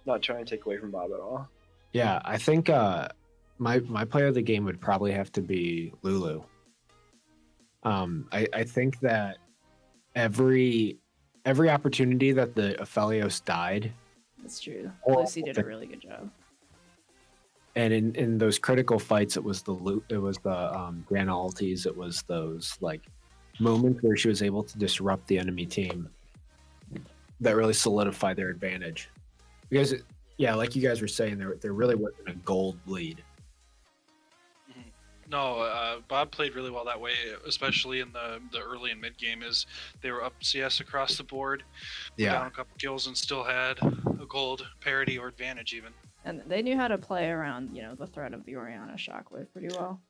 Not trying to take away from Bob at all. Yeah, I think my player of the game would probably have to be Lulu. I think that every opportunity that the Aphelios died, That's true. Or- Lucy did a really good job. and in those critical fights, it was the Grana ultis, it was those like moments where she was able to disrupt the enemy team that really solidified their advantage. Because yeah, like you guys were saying, there really wasn't a gold lead. No, Bob played really well that way, especially in the early and mid game. Is they were up CS across the board, were down Yeah, a couple kills, and still had a gold parity or advantage even. And they knew how to play around, you know, the threat of the Orianna Shockwave pretty well.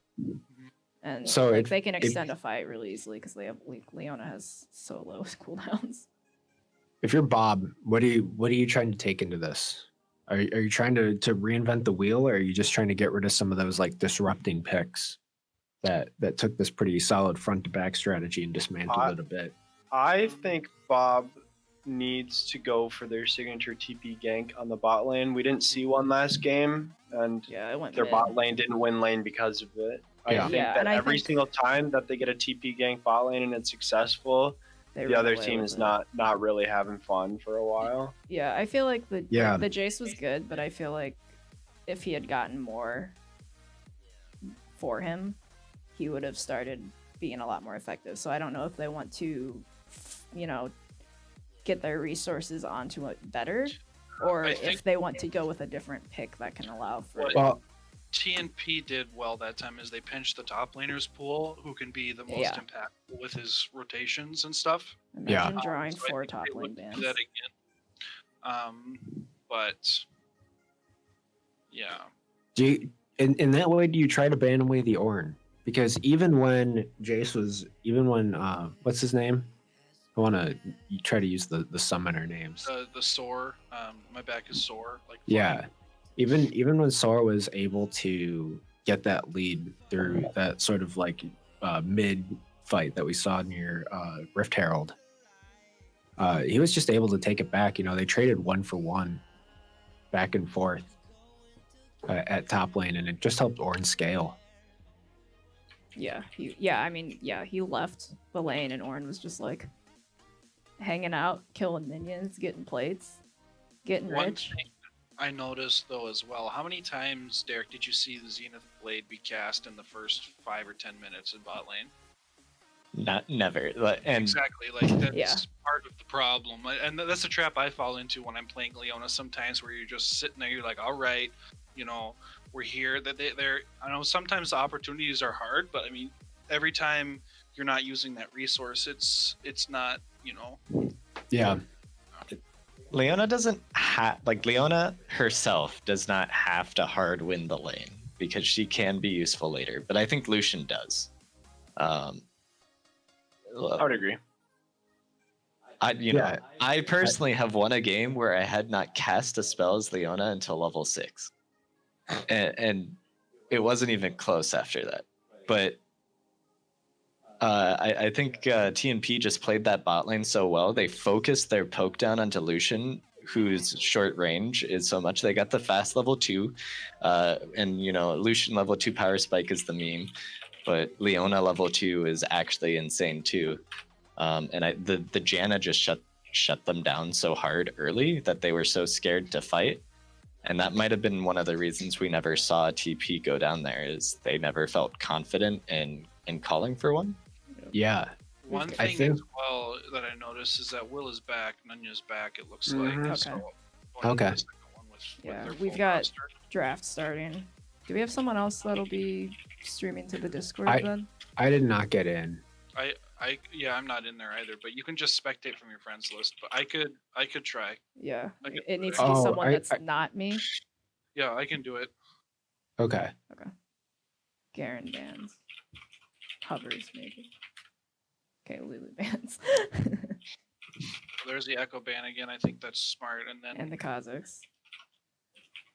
And So like, if- they can if- extend a fight really easily because they have Leona has so low cooldowns. if you're Bob, what are you trying to take into this? Are you trying to reinvent the wheel, or are you just trying to get rid of some of those like disrupting picks that took this pretty solid front to back strategy and dismantled it a bit? I think Bob needs to go for their signature TP gank on the bot lane. We didn't see one last game, and Yeah, it went their mid. bot lane didn't win lane because of it. I Yeah. think Yeah, that and I every think- single time that they get a TP gank bot lane and it's successful, they the run other away team with is it. not really having fun for a while. Yeah, I feel like the Yeah. the Jace was good, but I feel like if he had gotten more for him, he would have started being a lot more effective. So I don't know if they want to, you know, get their resources onto it better, or if they want to go with a different pick that can allow for. Well, TNP did well that time is they pinched the top laners pool who can be the most impactful with his rotations and stuff. Imagine drawing So I 4 think top they would lane do bans. that again. But yeah. Do you, in that way, do you try to ban away the Ornn? Because even when Jace was, what's his name? I want to try to use the summoner names. The sore, my back is sore. Like yeah, even when Sora was able to get that lead through that sort of like mid fight that we saw near Rift Herald, he was just able to take it back. You know, they traded 1-for-1 back and forth at top lane, and it just helped Ornn scale. Yeah, he left the lane, and Ornn was just like hanging out, killing minions, getting plates, getting rich. Thing I noticed though as well, how many times, Derek, did you see the Zenith Blade be cast in the first 5 or 10 minutes in bot lane? Never. And exactly, like that's part of the problem, and that's a trap I fall into when I'm playing Leona sometimes, where you're just sitting there, you're like, all right, you know, we're here. That they're I know sometimes the opportunities are hard, but I mean, every time you're not using that resource, it's not, you know. Yeah. Leona doesn't have, like, Leona herself does not have to hard win the lane because she can be useful later, but I think Lucian does. I would agree. I personally have won a game where I had not cast a spell as Leona until level 6. And it wasn't even close after that. But I think TNP just played that bot lane so well. They focused their poke down onto Lucian, whose short range is so much. They got the fast level 2, and Lucian level 2 power spike is the meme, but Leona level 2 is actually insane too. And the Janna just shut them down so hard early that they were so scared to fight. And that might have been one of the reasons we never saw a TP go down there, is they never felt confident in calling for one. Yeah. One thing as well that I noticed is that Will is back, Nunya's back, it looks like. Okay. So okay. We've got draft starting. Do we have someone else that'll be streaming to the Discord then? I did not get in. I'm not in there either, but you can just spectate from your friends list. But I could try. Yeah, it needs to be someone that's not me. Yeah, I can do it. Okay. Garen bans. Hovers maybe. Okay, Lulu bans. There's the Echo ban again. I think that's smart. And the Kazakhs.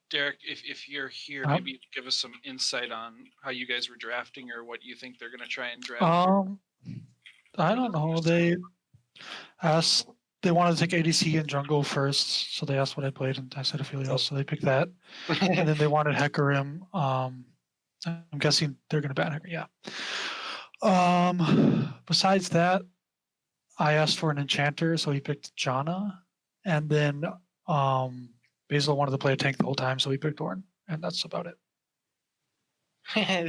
Derek, if you're here, maybe you give us some insight on how you guys were drafting or what you think they're going to try and draft. I don't know. They asked, they wanted to take ADC and jungle first, so they asked what I played, and I said Aphelios, so they picked that. And then they wanted Hecarim. I'm guessing they're going to ban Hecarim. Yeah. Besides that, I asked for an enchanter, so he picked Janna, and then Basil wanted to play a tank the whole time, so he picked Ornn, and that's about it.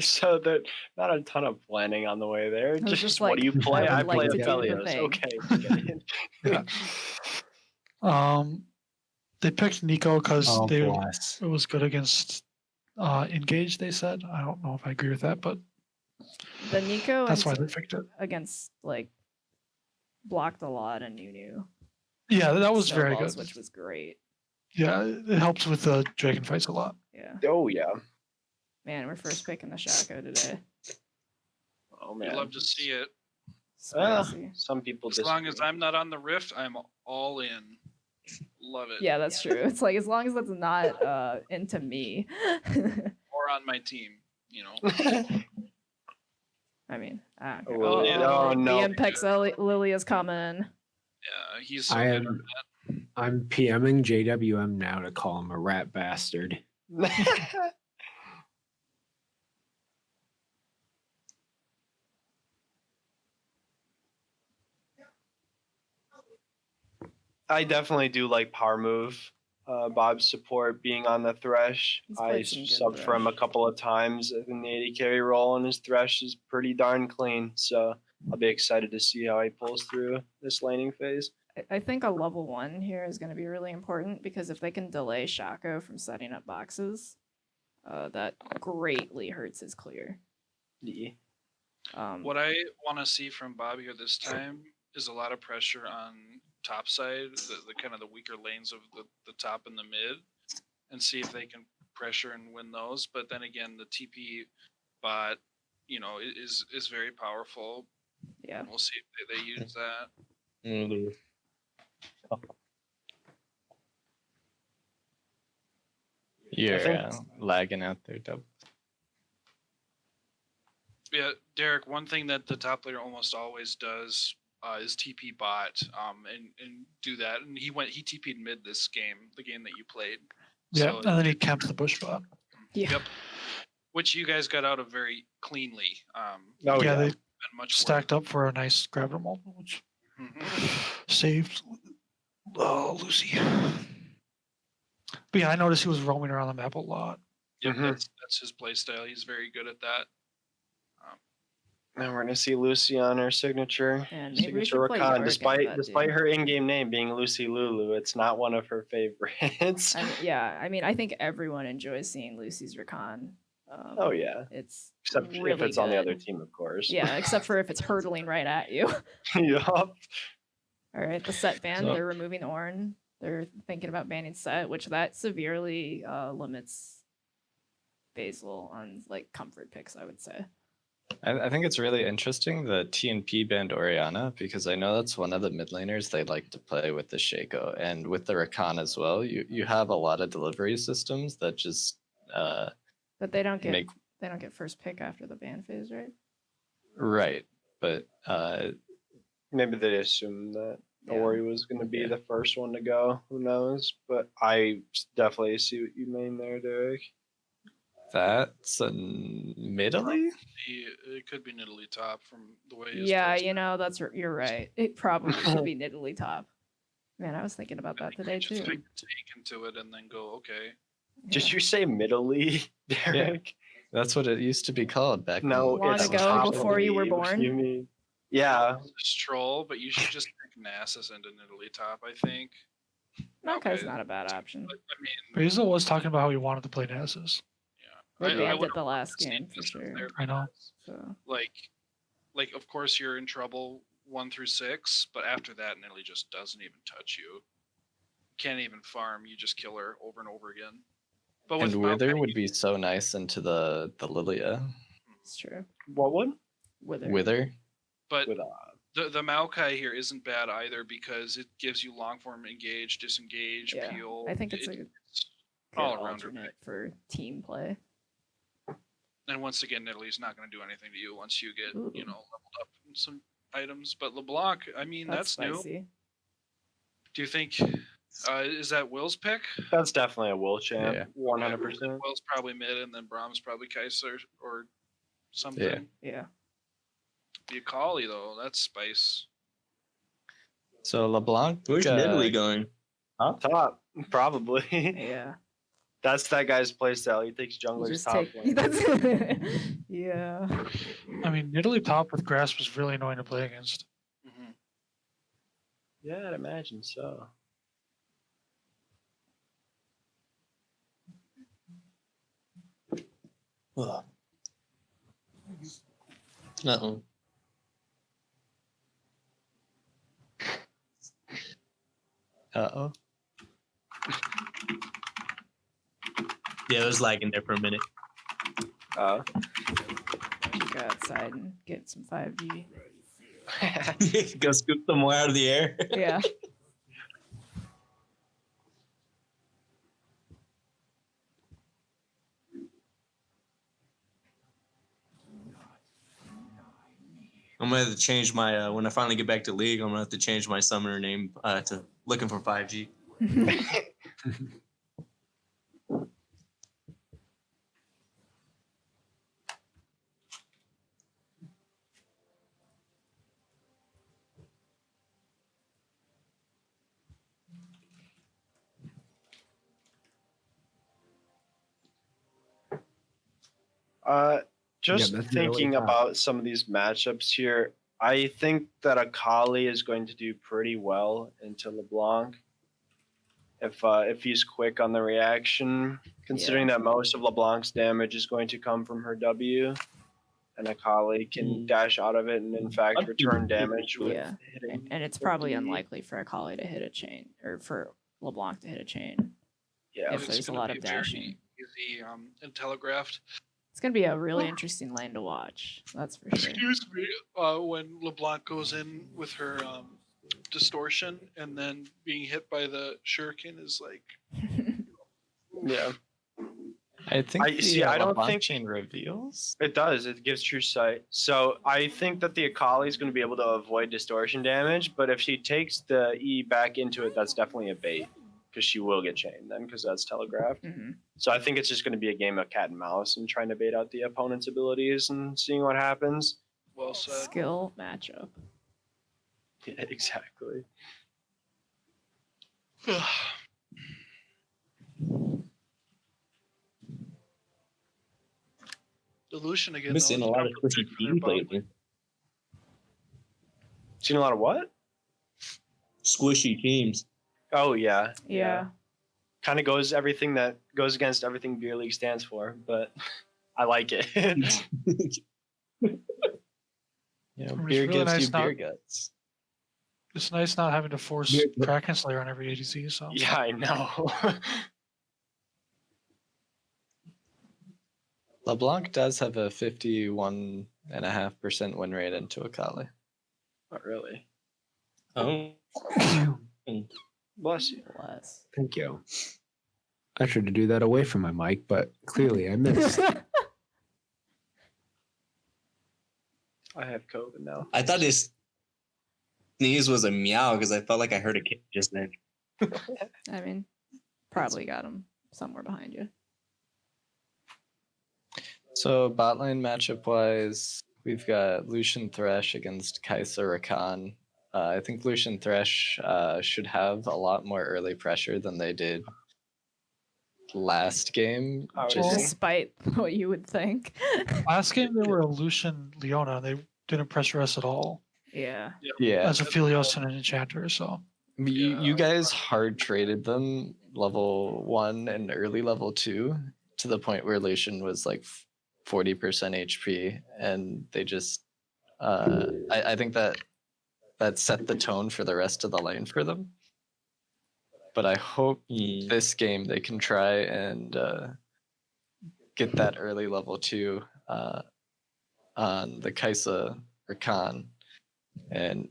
So that not a ton of planning on the way there. Just like, what do you play? I play Aphelios. Okay. Yeah. They picked Nico because it was good against Engage, they said. I don't know if I agree with that, but the Nico that's why they picked it. Against blocked a lot and Nunu. Yeah, that was very good. Which was great. Yeah, it helps with the dragon fights a lot. Yeah. Oh yeah. Man, we're first picking the Shaco today. Oh man, I'd love to see it. Some people. As long as I'm not on the Rift, I'm all in. Love it. Yeah, that's true. It's like as long as that's not into me. Or on my team, I mean, no. The Impex Lily is coming. Yeah, he's so good at that. I'm PMing JWM now to call him a rat bastard. I definitely do like power move. Bob's support being on the Thresh. He's I played some good subbed for him a Thresh. couple of times in the AD carry role, and his Thresh is pretty darn clean. So I'll be excited to see how he pulls through this laning phase. I think a level 1 here is going to be really important because if they can delay Shaco from setting up boxes, that greatly hurts his clear. Yeah. What I want to see from Bob here this time is a lot of pressure on top side, the kind of the weaker lanes of the top and the mid, and see if they can pressure and win those. But then again, the TP bot, is very powerful. Yeah. And we'll see if they use that. You're lagging out there, Dub. Yeah, Derek, one thing that the top laner almost always does is TP bot and do that. And he TP'd mid this game, the game that you played. Yeah, So, and then he camped the bush bot. Yeah. Yep. Which you guys got out of very cleanly. They much stacked up for a nice grab them all, which saved Lucy. But yeah, I noticed he was roaming around the map a lot. Yep, that's his play style. He's very good at that. And we're gonna see Lucy on her signature play Rakan, York despite her in-game name being Lucy Lulu, it's not one of her favorites. I think everyone enjoys seeing Lucy's Rakan. Oh yeah, it's except really if it's good. on the other team, of course. Yeah, except for if it's hurtling right at you. Yup. All right, the set ban. They're removing Ornn. They're thinking about banning set, which that severely limits Basil on like comfort picks, I would say. I think it's really interesting the TNP banned Orianna because I know that's one of the mid laners they like to play with the Shaco and with the Rakan as well. You have a lot of delivery systems that just but they don't get first pick after the ban phase, right? Right, but maybe they assumed that Ori was going to be the first one to go. Who knows? But I definitely see what you mean there, Derek. That's a Nidalee? It could be Nidalee top from the way. You're right. It probably should be Nidalee top. Man, I was thinking about that today too. Just take into it and then go, okay. Did you say Middle-ly, Derek? Yeah, that's what it used to be called back long ago, before you were born. You mean? Yeah. It's troll, but you should just pick Nasus into Nidalee top, I think. Maokai's not a bad option. But, Basil was talking about how he wanted to play Nasus. They banned it the last game for sure. I know. So like of course you're in trouble 1 through 6, but after that Nidalee just doesn't even touch you. Can't even farm. You just kill her over and over again. But and Wither would be so nice into the Lilia. It's true. What would? Wither. But the Maokai here isn't bad either because it gives you long form engage, disengage, peel. I think it's a good all around alternate for team play. And once again, Nidalee's not going to do anything to you once you get leveled up in some items. But LeBlanc, I mean, that's spicy. new. Do you think is that Will's pick? That's definitely a Will champ. Yeah. 100%. Will's probably mid, and then Brahm's probably Kaiser or something. Yeah. Be a Collie though. That's spice. So LeBlanc. Where's Nidalee going? Huh? Top, probably. Yeah. That's that guy's playstyle. He takes junglers top lane. Yeah. I mean, Nidalee top with Grasp was really annoying to play against. Mm-hmm. Yeah, I'd imagine so. Uh-oh. Uh-oh. Yeah, it was lagging there for a minute. Go outside and get some 5G. Go scoop them more out of the air. Yeah. I'm gonna have to change my when I finally get back to League. I'm gonna have to change my summoner name to Looking for 5G. Just that's really thinking tough. about some of these matchups here, I think that Akali is going to do pretty well into LeBlanc. If he's quick on the reaction, considering that most of LeBlanc's damage is going to come from her W, and Akali can dash out of it and in fact return damage with hitting. And it's probably unlikely for Akali to hit a chain, or for LeBlanc to hit a chain. Yeah, if there's a lot of dashing. Easy and telegraphed. It's gonna be a really interesting lane to watch. That's for sure. Excuse me. When LeBlanc goes in with her distortion and then being hit by the shuriken is like. Yeah. I think I don't LeBlanc think chain reveals. it does. It gives true sight. So I think that the Akali is going to be able to avoid distortion damage, but if she takes the E back into it, that's definitely a bait because she will get chained then because that's telegraphed. Mm-hmm. So I think it's just going to be a game of cat and mouse and trying to bait out the opponent's abilities and seeing what happens. Well said. Skill matchup. Yeah, exactly. Illusion again. I've seen a lot of squishy teams lately. Seen a lot of what? Squishy teams. Oh yeah. Yeah. Kind of goes against everything Beer League stands for, but I like it. You know, It's beer really gives nice you beer not- guts. It's nice not having to force Yeah. Kraken Slayer on every ADC. So Yeah, I know. LeBlanc does have a 51.5% win rate into Akali. Not really. Oh. Bless you. Bless. Thank you. I tried to do that away from my mic, but clearly I missed. I have COVID now. I thought his sneeze was a meow because I felt like I heard a kid just then. I mean, probably got him somewhere behind you. So bot lane matchup wise, we've got Lucian Thresh against Kaisa Rakan. I think Lucian Thresh should have a lot more early pressure than they did last game. I would Just- say. Despite what you would think. last game they were a Lucian Leona. They didn't pressure us at all Yeah. yeah, as a Philios and an Enchanter. So you guys hard traded them level 1 and early level 2 to the point where Lucian was like 40% HP, and they just I think that set the tone for the rest of the lane for them. But I hope this game they can try and get that early level 2 on the Kaisa Rakan and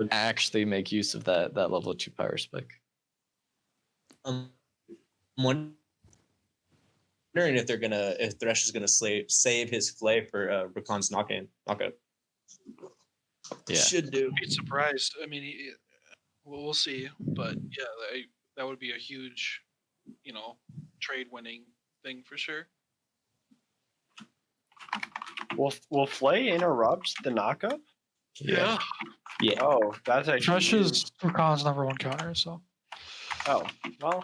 actually make use of that level 2 power spike. I'm wondering if Thresh is gonna save his flay for Rakan's knockout. Yeah. Should do. Be surprised. I mean, we'll see. But yeah, that would be a huge, trade-winning thing for sure. Will Flay interrupt the knockup? Yeah. Yeah. Oh, that's actually. Thresh is Rakan's #1 counter. So Oh, well,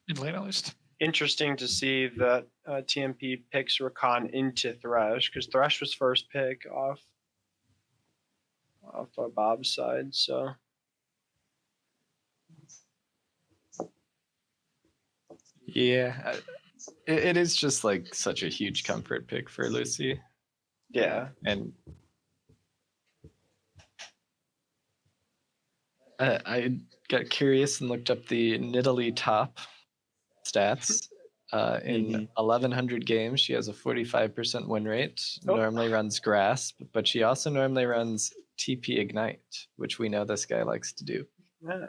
in lane at least. interesting to see that TNP picks Rakan into Thresh because Thresh was first pick off Bob's side. So Yeah, it is just like such a huge comfort pick for Lucy. yeah, And I got curious and looked up the Nidalee top stats. In 1,100 games, she has a 45% win rate. Oh. Normally runs Grasp, but she also normally runs TP Ignite, which we know this guy likes to do. yeah.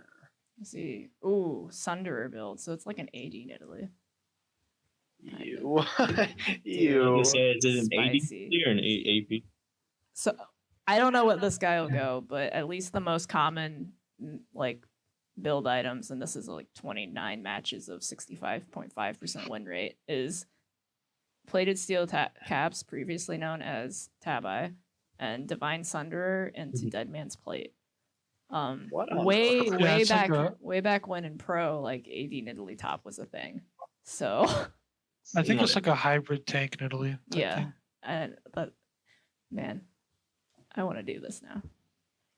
Let's see. Ooh, Sunderer build. So it's like an AD in Italy. Ew. Ew. Is it an Spicy. AD or an AP? So I don't know what this guy will go, but at least the most common like build items, and this is like 29 matches of 65.5% win rate, is plated steel caps, previously known as Tabi, and Divine Sunderer into Dead Man's Plate. What on way earth? Yeah, it's like way back when in pro, like AD in Italy top was a thing. So I think it's like a hybrid tank in Italy. Yeah. Thing. And but man, I want to do this now.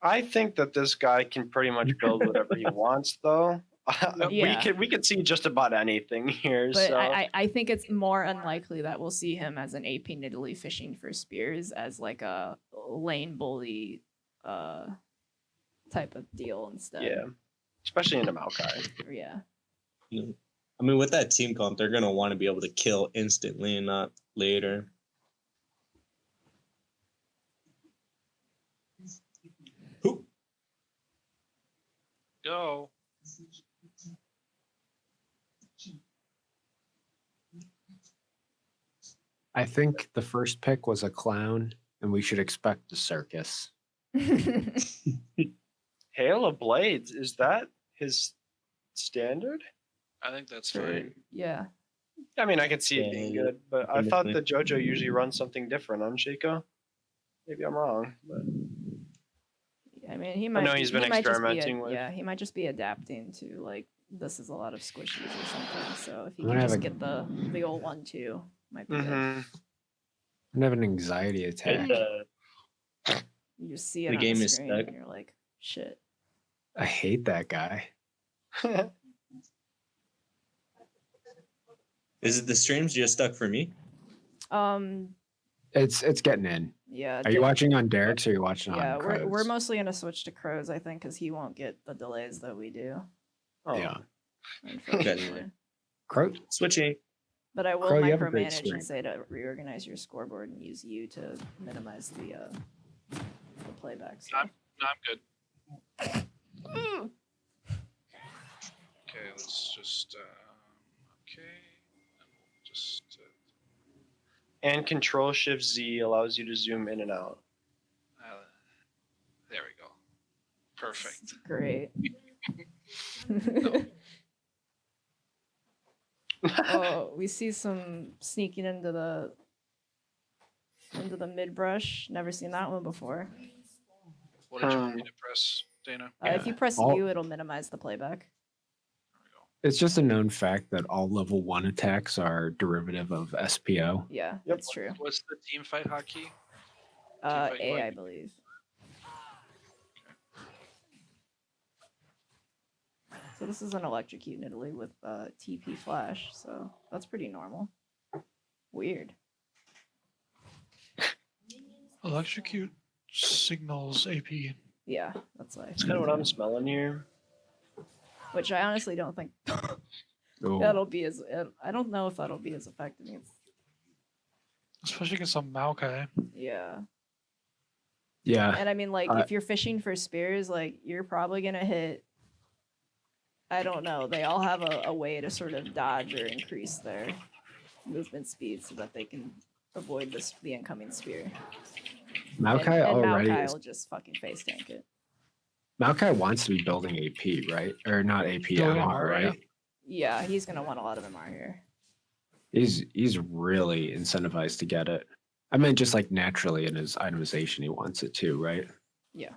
I think that this guy can pretty much build whatever he wants, though. Yeah. We could see just about anything here. But so I think it's more unlikely that we'll see him as an AP Nidalee fishing for spears as like a lane bully type of deal instead. yeah, especially in the Maokai. Yeah. I mean, with that team comp, they're gonna want to be able to kill instantly and not later. Who? Go. I think the first pick was a clown, and we should expect the circus. Hail of Blades, is that his standard? I think that's For- fine. yeah. I mean, I can see it being Yeah, good, but I thought definitely. that JoJo usually runs something different on Shaco. Maybe I'm wrong, but I mean, he might. know be- he's been he might just be experimenting with- Yeah, he might just be adapting to like this is a lot of squishies or something. So if he I'm can gonna just have a- get the old 1-2, might be good. Mhm. I'm gonna have an anxiety attack. You just see it The on game the is screen stuck. and you're like, shit. I hate that guy. Is it the streams just stuck for me? It's getting in. Yeah. Are you watching on Derek's or are you watching Yeah, on we're Crow's? mostly gonna switch to Crows, I think, because he won't get the delays that we do. Oh, Yeah. Unfortunately. Crow. Switching. But I will Crow, you have a great micromanage screen. and say to reorganize your scoreboard and use you to minimize the playback. So. I'm good. Okay, let's just okay. And we'll just and Control Shift Z allows you to zoom in and out. there we go. Perfect. Great. Oh, we see some sneaking into the mid brush. Never seen that one before. What did you want me to press, Dana? If you press All- U, it'll minimize the playback. There we go. It's just a known fact that all level 1 attacks are derivative of SPO. Yeah, Yep. that's true. What's the team fight hotkey? fight A, what? I believe. So this is an electrocute in Italy with TP flash, so that's pretty normal. Weird. Electrocute signals AP. Yeah, that's why. That's kind of what I'm smelling here. Which I honestly don't think Oh, that'll be as. I don't know if that'll be as effective. Especially against some Maokai. Yeah. yeah. And I mean, like, Uh, if you're fishing for spears, like, you're probably gonna hit. I don't know. They all have a way to sort of dodge or increase their movement speed so that they can avoid the incoming spear. Maokai and already. Maokai will just fucking face tank it. Maokai wants to be building AP, right? Or not AP, Building MR, MR, right? Yeah, he's gonna want a lot of MR here. He's really incentivized to get it. I mean, just like naturally in his itemization, he wants it too, right? Yeah,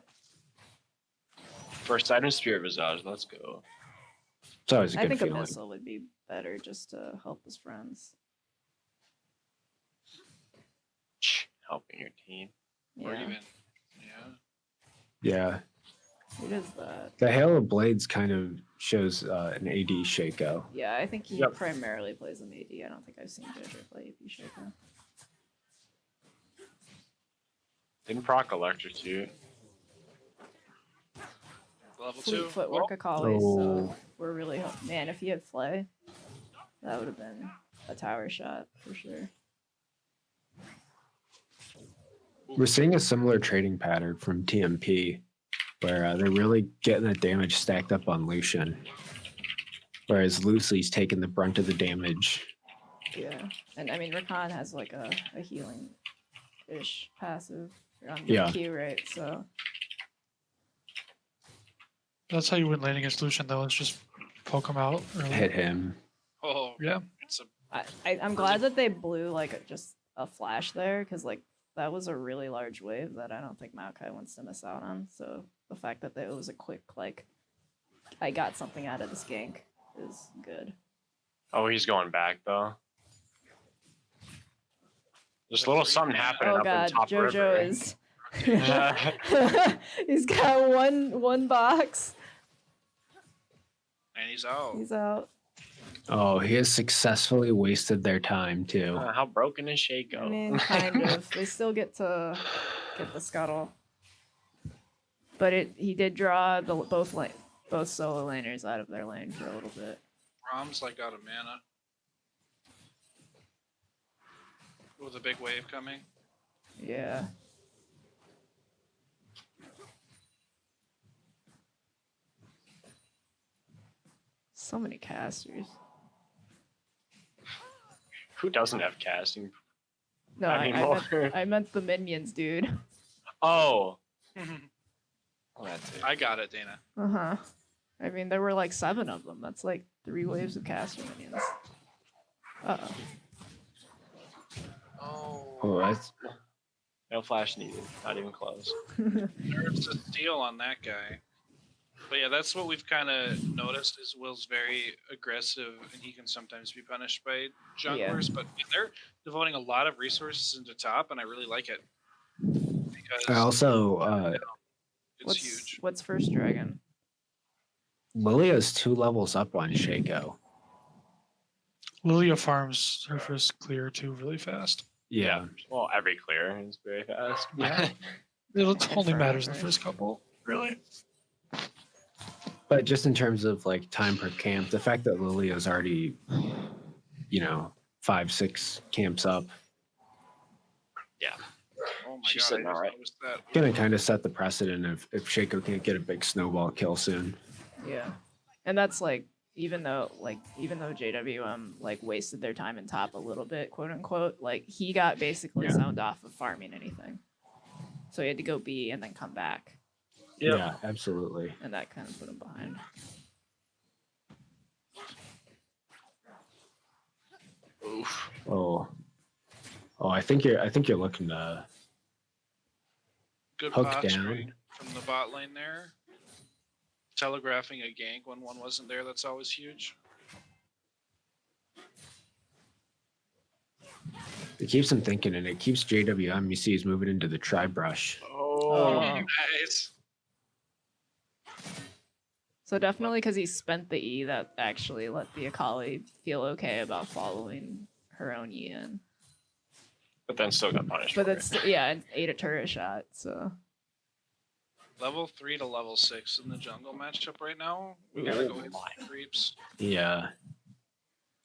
First item, Spirit Visage. Let's go. It's always a I good think a feeling. missile would be better just to help his friends. Helping your team. Or Yeah, even, yeah. Yeah. it is that. The Hail of Blades kind of shows an AD Shaco. Yeah, I think he Yep. primarily plays him AD. I don't think I've seen JoJo play AP Shaco. Didn't proc Electrocute. Level Fleet 2. foot Oh, work Akali, Oh. so we're really man. If he had Flay, that would have been a tower shot for sure. We're seeing a similar trading pattern from TMP where they're really getting that damage stacked up on Lucian. Whereas Lucy's taking the brunt of the damage. Yeah, and I mean Rakan has like a healing ish passive on Yeah. Q, right? So That's how you win lane against Lucian, though. It's just poke him out. Early. Hit him. oh, Yeah. it's a I'm glad that they blew like just a flash there because like that was a really large wave that I don't think Maokai wants to miss out on. So the fact that it was a quick like I got something out of this gank is good. Oh, he's going back though. There's a little something happening Oh up god, in top JoJo river. is. He's got one box. And he's out. He's out. Oh, he has successfully wasted their time too. How broken is Shaco? I mean, kind of. They still get to get the scuttle, but he did draw the both solo laners out of their lane for a little bit. Rom's like out of mana. With a big wave coming. Yeah. So many casters. Who doesn't have casting? No, I meant the minions, dude. Oh. Oh, that's it. I got it, Dana. Uh-huh. I mean, there were like 7 of them. That's like 3 waves of caster minions. Uh-oh. Oh, that's No flash needed. Not even close. There's a steal on that guy. But yeah, that's what we've kind of noticed is Will's very aggressive and he can sometimes be punished by junglers, but they're devoting a lot of resources into top and I really like it. Because I also it's huge. What's first dragon? Lilia's 2 levels up on Shaco. Lilia farms her first clear too really fast. Yeah. Well, every clear is very fast. Yeah. It only matters in the first couple, really. But just in terms of like time per camp, the fact that Lilia's already, 5, 6 camps up, Oh my She's god, sitting I just alright. noticed that. gonna kind of set the precedent if Shaco can't get a big snowball kill soon. Yeah. And that's like even though JWM like wasted their time in top a little bit, quote unquote, like he got basically zoned off of farming anything. So he had to go B and then come back. Yep. Yeah, absolutely. And that kind of put him behind. Oof. Oh, I think you're looking to Good hook posturing down. from the bot lane there. Telegraphing a gank when one wasn't there, that's always huge. It keeps him thinking, and it keeps JWM. You see, he's moving into the tri brush. Oh. Nice. So definitely because he spent the E, that actually let the Akali feel okay about following her own E in. But then still got punished. But for that's it. and ate a turret shot. So Level 3 to level 6 in the jungle matchup right now. We gotta go hit some creeps. Yeah,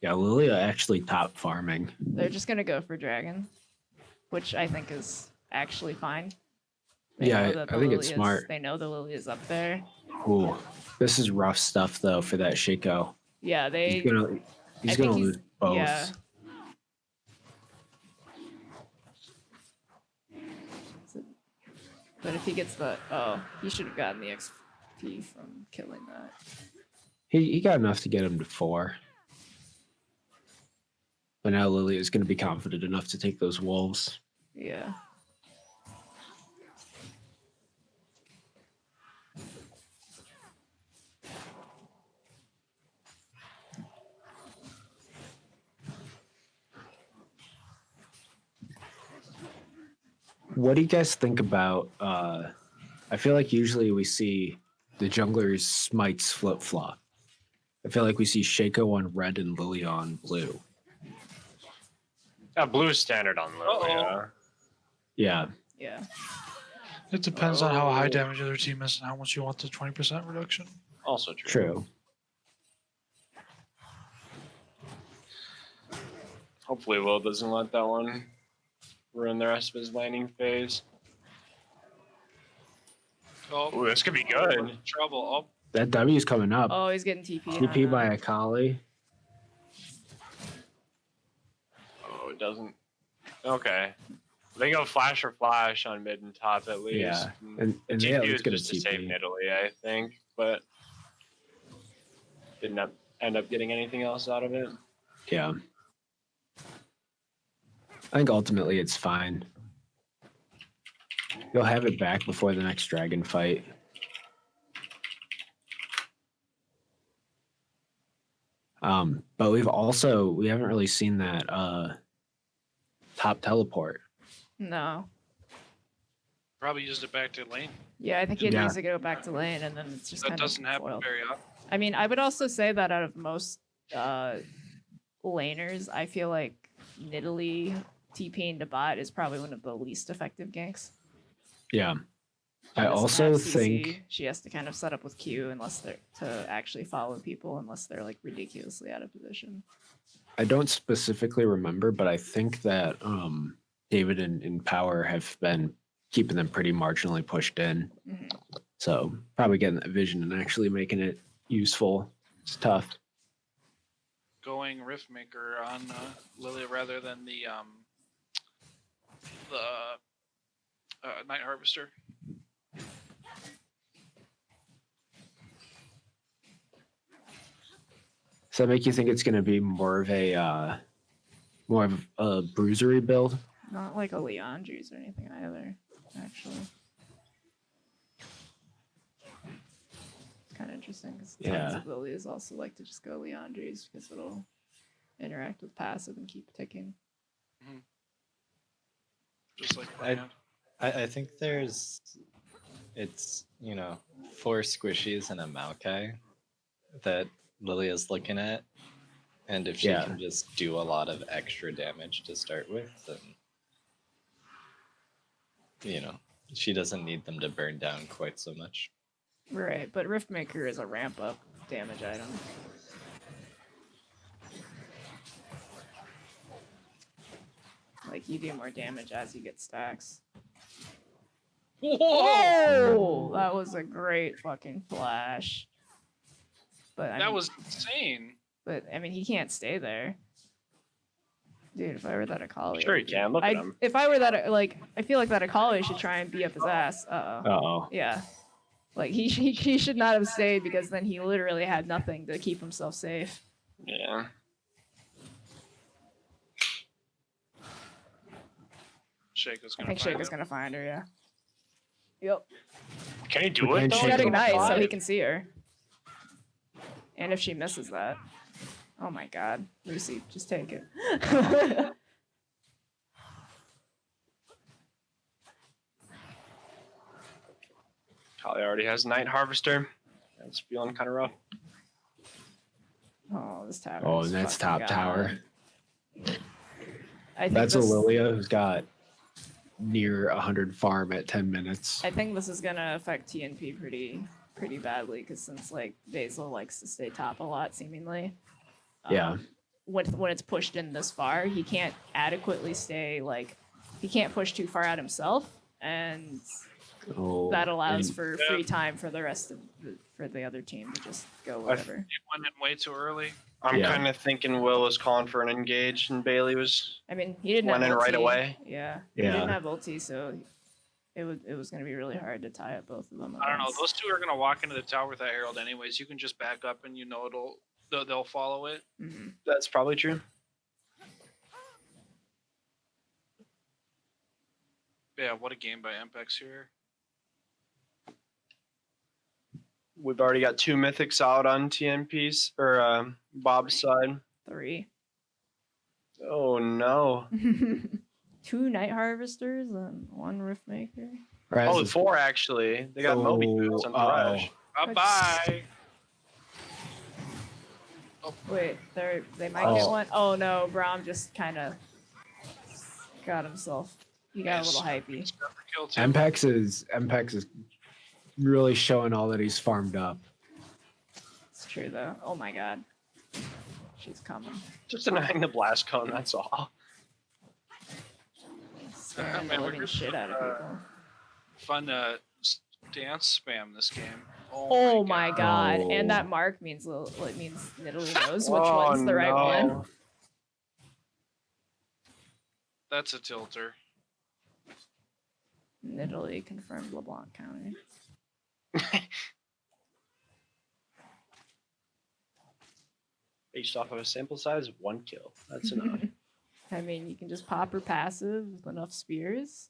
Lilia actually top farming. they're just gonna go for dragon, which I think is actually fine. Yeah, know that the I think it's Lily smart. They know the Lily is up there. Ooh, this is rough stuff though for that Shaco. Yeah, He's I gonna think lose both. Yeah. But if he gets he should have gotten the XP from killing that. He got enough to get him to 4. But now Lilia is going to be confident enough to take those wolves. Yeah. What do you guys think about? I feel like usually we see the junglers smites flip flop. I feel like we see Shaco on red and Lilia on blue. Blue standard on Lilia. Yeah, Yeah. It depends on how high damage the other team is and how much you want the 20% reduction. Also true. true. Hopefully Will doesn't let that one ruin the rest of his laning phase. Oh, Ooh, this could be good. trouble. That W's coming up. Oh, he's getting TP. TP by Akali. Oh, it doesn't. Okay. They go flash or flash on mid and top at least. Yeah, and they at TP was least get a just to save TP. Italy, I think, but didn't end up getting anything else out of it. Yeah. I think ultimately it's fine. You'll have it back before the next dragon fight. But we haven't really seen that top teleport. No. Probably used it back to lane. Yeah, I think he Yeah. needs to go back to lane, and then it's just That kind doesn't of happen foiled. very often. I mean, I would also say that out of most laners, I feel like Nidalee TPing to bot is probably one of the least effective ganks. Yeah. She I doesn't also have CC. think She has to kind of set up with Q unless they're to actually follow people unless they're like ridiculously out of position. I don't specifically remember, but I think that David and Power have been keeping them pretty marginally pushed in. Mhm. So probably getting that vision and actually making it useful. It's tough. Going Riftmaker on Lilia rather than the Night Harvester. Does that make you think it's going to be more of a bruisery build? Not like a Leon juice or anything either, actually. It's kind of interesting because tons of Lilias also like to just go Leon juice because it'll interact with passive and keep ticking. Just like I think it's 4 squishies and a Maokai that Lilia's looking at, and if she can just do a lot of extra damage to start with, then she doesn't need them to burn down quite so much. Right, but Riftmaker is a ramp up damage item. Like you do more damage as you get stacks. Whoa! That was a great fucking flash. But that was insane. But I mean, he can't stay there. Dude, if I were that Akali, Sure he can. Look at him. If I were that, I feel like that Akali should try and beat up his ass. Uh-oh. Yeah. Like he should not have stayed because then he literally had nothing to keep himself safe. Yeah. I think Shaco's gonna find her. Yeah. Yep. Can he do it? She's got Ignite, so he can see her. And if she misses that, oh my God, Lucy, just take it. Kali already has Night Harvester. That's feeling kind of rough. Oh, this tower. Oh, and that's top God. tower. I think That's a Lilia who's got near 100 farm at 10 minutes. I think this is gonna affect TNP pretty badly because since like Basil likes to stay top a lot, seemingly. Yeah. When it's pushed in this far, he can't adequately stay he can't push too far out himself, and that allows for free time for the rest of for the other team to just go whatever. It went in way too early. I'm kind of thinking Will was calling for an engage and Bailey was. I mean, he didn't went have in ulti. right away. Yeah, he didn't have ulti, so it was going to be really hard to tie up both of them. I don't know. Those two are going to walk into the tower with that Herald anyways. You can just back up and they'll follow it. Mm-hmm. That's probably true. Yeah, what a game by Mpex here. We've already got 2 mythics out on TNP's or Bob's side. 3. Oh no. 2 Night Harvesters and 1 Riftmaker. Right, Oh, 4 actually. They got Moby boots on Thresh. Bye-bye. Wait, they might get one. Oh no, Braum just kind of got himself. He got a little hypey. Mpex is really showing all that he's farmed up. It's true though. Oh my God, she's coming. Just denying the blast cone, that's all. Scaring the living shit out of people. Fun dance spam this game. Oh my God! And that mark means Nidalee knows which one's the right one. That's a tilter. Nidalee confirmed LeBlanc counter. Based off of a sample size of 1 kill. That's enough. I mean, you can just pop her passive with enough spears,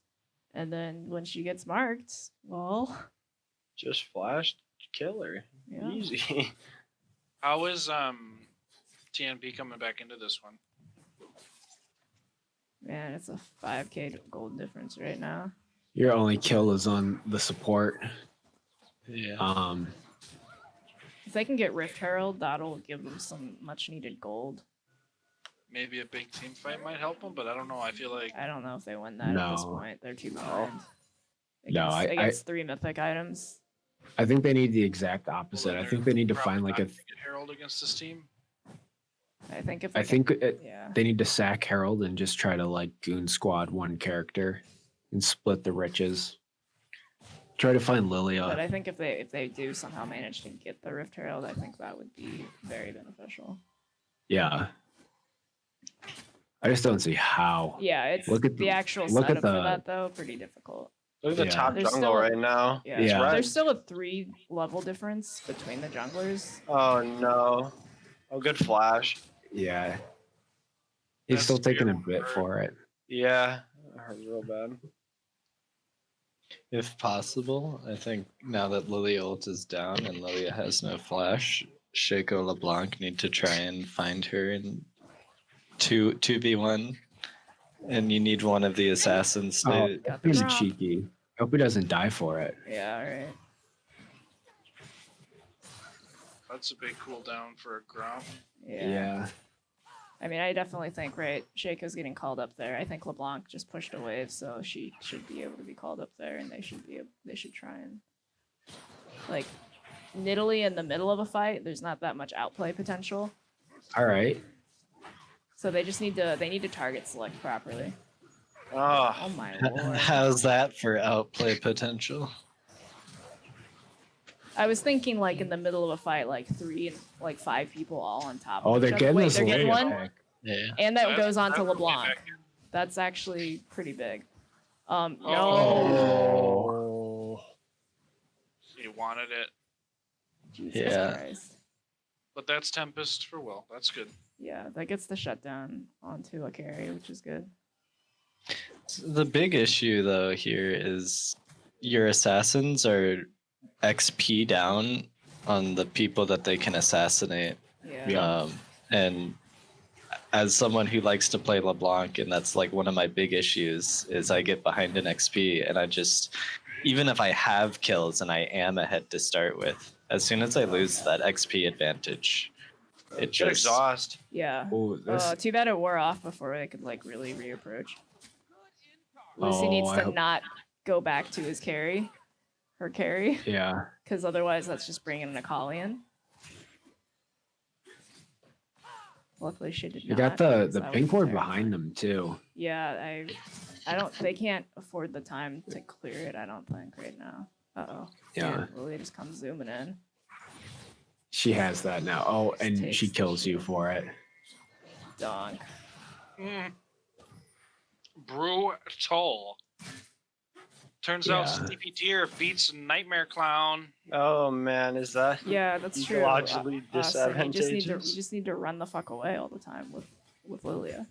and then when she gets marked, well, just flash, kill her. Yeah. Easy. How is TNP coming back into this one? Man, it's a 5k gold difference right now. Your only kill is on the support. Yeah. If they can get Rift Herald, that'll give them some much needed gold. Maybe a big team fight might help them, but I don't know. I feel like I don't know if they win that at this No. point. They're too behind. No, Against 3 mythic items. I think they need the exact well, opposite. then I they're think they need to probably find like not a. gonna get Herald against this team. I think if I they think yeah. they need to sack Herald and just try to like goon squad one character and split the riches. Try to find But Lilia. I think if they do somehow manage to get the Rift Herald, I think that would be very beneficial. Yeah. I just don't see how. Yeah, it's Look at the actual look at setup for the- that though, pretty difficult. Look at the Yeah. top There's jungle still a- right now. Yeah, Yeah. there's still a 3 level difference between the junglers. Oh no. Oh, good flash. Yeah. He's That's still taking a weird. bit for it. Yeah, that hurt real bad. If possible, I think now that Lilia ult is down and Lilia has no flash, Shaco LeBlanc need to try and find her in 2v1. And you need one of the assassins Oh, to Got the he's drop. cheeky. Hope he doesn't die for it. Yeah, alright. That's a big cooldown for a Gromp. Yeah. I mean, I definitely think, right, Shaco's getting called up there. I think LeBlanc just pushed a wave, so she should be able to be called up there, and they should try and, like, Nidalee in the middle of a fight, there's not that much outplay potential. All right. So they just need to target select properly. Oh, Oh my lord. How's that for outplay potential? I was thinking like in the middle of a fight, like 3 and like 5 people all on top. Oh, of they're each other. getting Wait, this they're getting Lilia one, pick. Yeah. and that That's- goes on to that's way LeBlanc. back in. That's actually pretty big. No. Oh. He wanted it, Jesus Yeah. Christ. but that's Tempest for Will. That's good. Yeah, that gets the shutdown onto a carry, which is good. The big issue though here is your assassins are XP down on the people that they can assassinate. Yeah. And as someone who likes to play LeBlanc, and that's like one of my big issues, is I get behind in XP, and I just, even if I have kills and I am ahead to start with, as soon as I lose that XP advantage, it get just exhaust. Yeah. Oh, this. Too bad it wore off before they could like really reapproach. Lucy Oh, needs I to hope- not go back to his carry, her carry, Yeah. because otherwise that's just bringing an Akali in. Luckily she did You not. got the because that pink was ward very behind annoying. them too. Yeah, I don't. They can't afford the time to clear it. I don't think right now. Uh-oh. Yeah. Lily just comes zooming in. She has that now. Oh, and Takes she the kills you shield. for it. Donk. Brutal. Turns out Yeah. Sleepy Tear beats Nightmare Clown. Oh man, is that? Yeah, that's true. Ecologically Austin, you disadvantageous. just need to run the fuck away all the time with Lilia.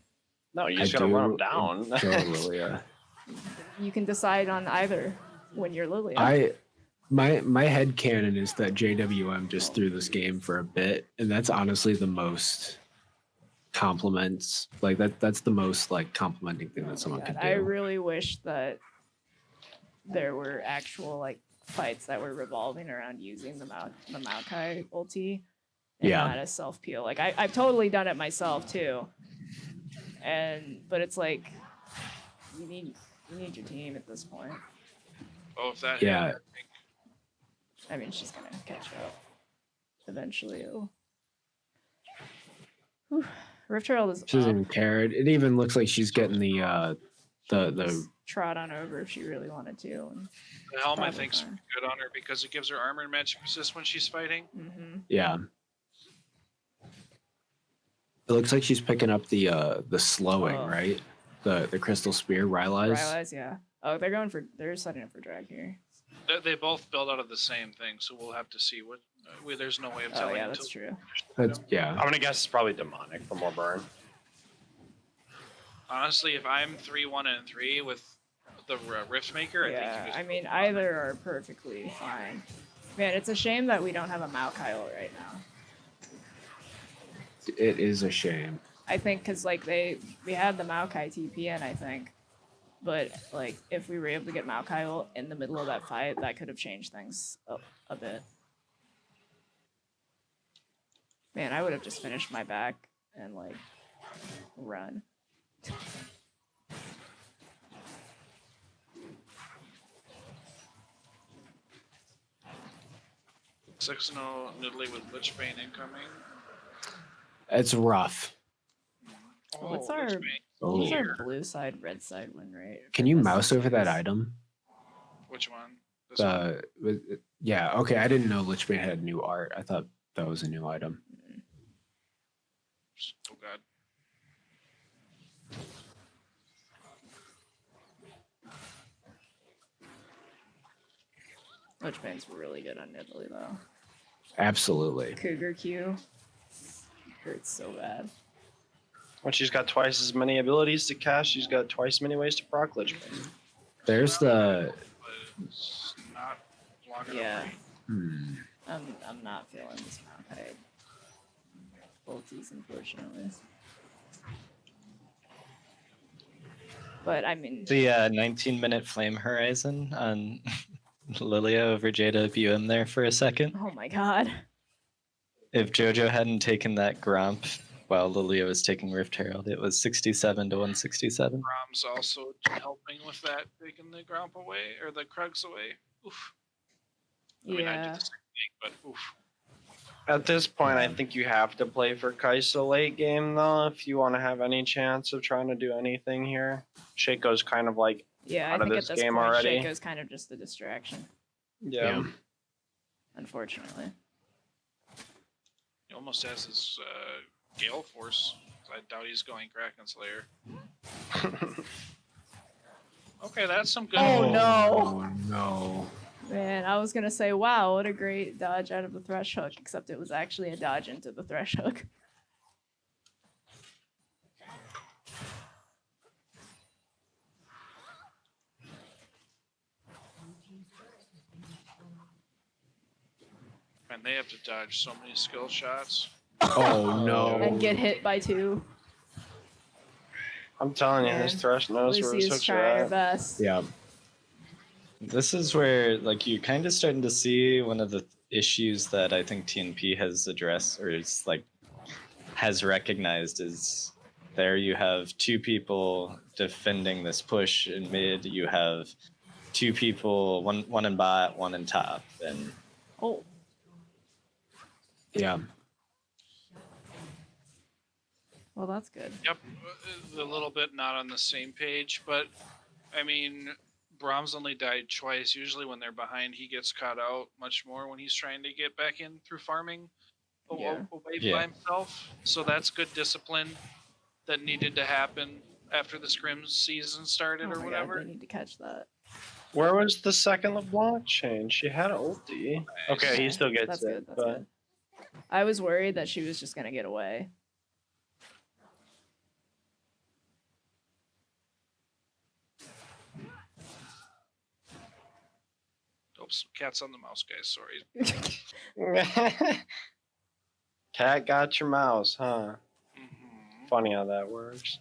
No, you I just gotta run them do down. enjoy Lilia. You can decide on either when you're Lilia. My head canon is that JWM just threw this game for a bit, and that's honestly the most compliments. Like that's the most like complimenting thing that someone could do. I really wish that there were actual like fights that were revolving around using the Maokai ulti and Yeah. not a self peel. Like I've totally done it myself too. But it's like you need your team at this point. Oh, if that Yeah. hit, I mean, she's gonna catch up eventually. Whew. Rift Herald is She doesn't up. even care. It even looks like she's getting the Just trot on over if she really wanted to. the helm I Probably think's fine. good on her because it gives her armor and magic resist when she's fighting. yeah. It looks like she's picking up the slowing, Oh. right? The crystal spear, Rylai's. Rylai's, yeah. Oh, they're setting up for drag here. They both build out of the same thing, so we'll have to see what. There's no way of Oh telling. yeah, until that's true. That's yeah. I'm gonna guess it's probably demonic for more burn. Honestly, if I'm 3-1 and 3 with the Rift Maker, I think Yeah, you just I mean either are perfectly fine. Man, it's a shame that we don't have a Maokai ult right now. It is a shame. I think because like we had the Maokai TP in, I think, but like if we were able to get Maokai ult in the middle of that fight, that could have changed things a bit. Man, I would have just finished my back and like run. 6-0 Nidalee with Lichbane incoming. It's rough. What's Oh, our Lichbane. what's our blue side, red side win rate? Can you mouse over that item? Which one? This one? Yeah, okay. I didn't know Lichbane had new art. I thought that was a new item. Oh god. Lichbane's really good on Nidalee though. Absolutely. Cougar Q hurts so bad. When she's got twice as many abilities to cast, she's got twice as many ways to proc Lichbane. There's the. But it's not long enough. Yeah. Hmm. I'm not feeling this Maokai ulties, unfortunately. But I mean, The 19-minute Flame Horizon on Lilia over Jada BUM there for a second. oh my god. If JoJo hadn't taken that Gromp while Lilia was taking Rift Herald, it was 67 to 167. Brom's also helping with that, taking the Gromp away, or the Krugs away. Oof. I mean, I did Yeah. the same thing, but oof. At this point, I think you have to play for Kai'Sa late game, though, if you want to have any chance of trying to do anything here. Shaco's kind of like Yeah, I out of think at this this game point, already. Shaco's kind of just a distraction, Yeah. unfortunately. He almost has his Gale Force. I doubt he's going Kraken Slayer. Okay, that's some good. Oh, no. Oh no. Man, I was gonna say, wow, what a great dodge out of the Thresh Hook, except it was actually a dodge into the Thresh Hook. And they have to dodge so many skill shots. Oh no. And get hit by 2. I'm telling you, his Man, Thresh knows where his Lucy's hooks trying are her at. best. Yeah. This is where like you're kind of starting to see one of the issues that I think TNP has addressed or is like has recognized is there you have 2 people defending this push in mid, you have 2 people, one in bot, one in top, and Oh, Yeah. well, that's good. Yep, a little bit not on the same page, but I mean, Brahms only died twice. Usually, when they're behind, he gets caught out much more when he's trying to get back in through farming away Yeah. by himself. So that's good discipline that needed to happen after the scrim season started Oh or my whatever. God, they need to catch that. Where was the second LeBlanc change? She had ulti. Okay, he still gets That's it. good. That's but good. I was worried that she was just gonna get away. Oops, cat's on the mouse, guys. Sorry. Cat got your mouse, huh? Mhm. Funny how that works.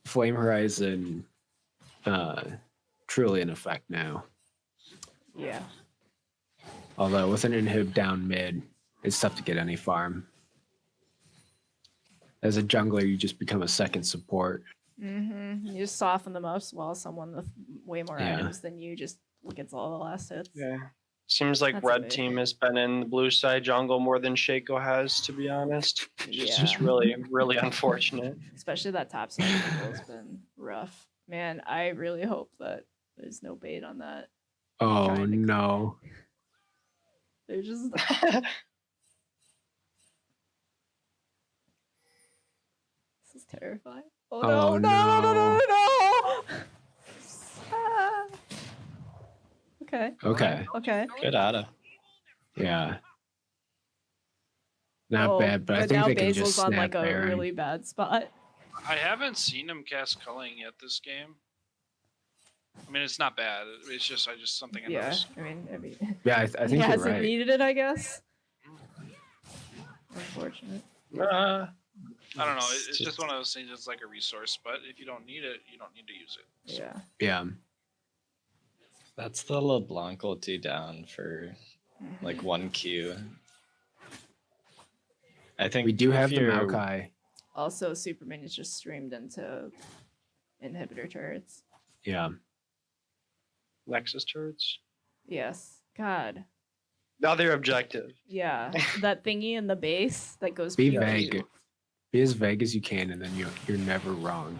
Flame Horizon truly in effect now. Yeah. Although with an inhib down mid, it's tough to get any farm. As a jungler, you just become a second support. Mm-hmm. You just soften them up while someone with way more Yeah. items than you just gets all the last hits. Yeah. Seems like That's red amazing. team has been in the blue side jungle more than Shaco has, to be honest. It's Yeah. just really, really unfortunate. Especially that top side jungle has been rough. Man, I really hope that there's no bait on that. Oh Trying to- no. They're just this is terrifying. Oh no, Oh, no, no, no, no. no, no. Ah. Okay. Okay. Okay. good auto. Yeah. Not Oh, bad, but I think now they can Basil's just on snap like a Baron. really bad spot. I haven't seen him cast culling yet this game. I mean, it's not bad. It's just something I Yeah, noticed. I mean, Yeah, I he think you're hasn't right. needed it, I guess. Unfortunate. I don't know. It's just one of those things. It's like a resource, but if you don't need it, you don't need to use it. So. Yeah. Yeah. That's the LeBlanc ulti down for like 1Q. I think We do have the you're- Maokai. Also, Superman is just streamed into inhibitor turrets. Yeah. Nexus turrets. Yes. God. Now they're objective. Yeah. That thingy in the base that goes Be PvP. vague. Be as vague as you can, and then you're never wrong.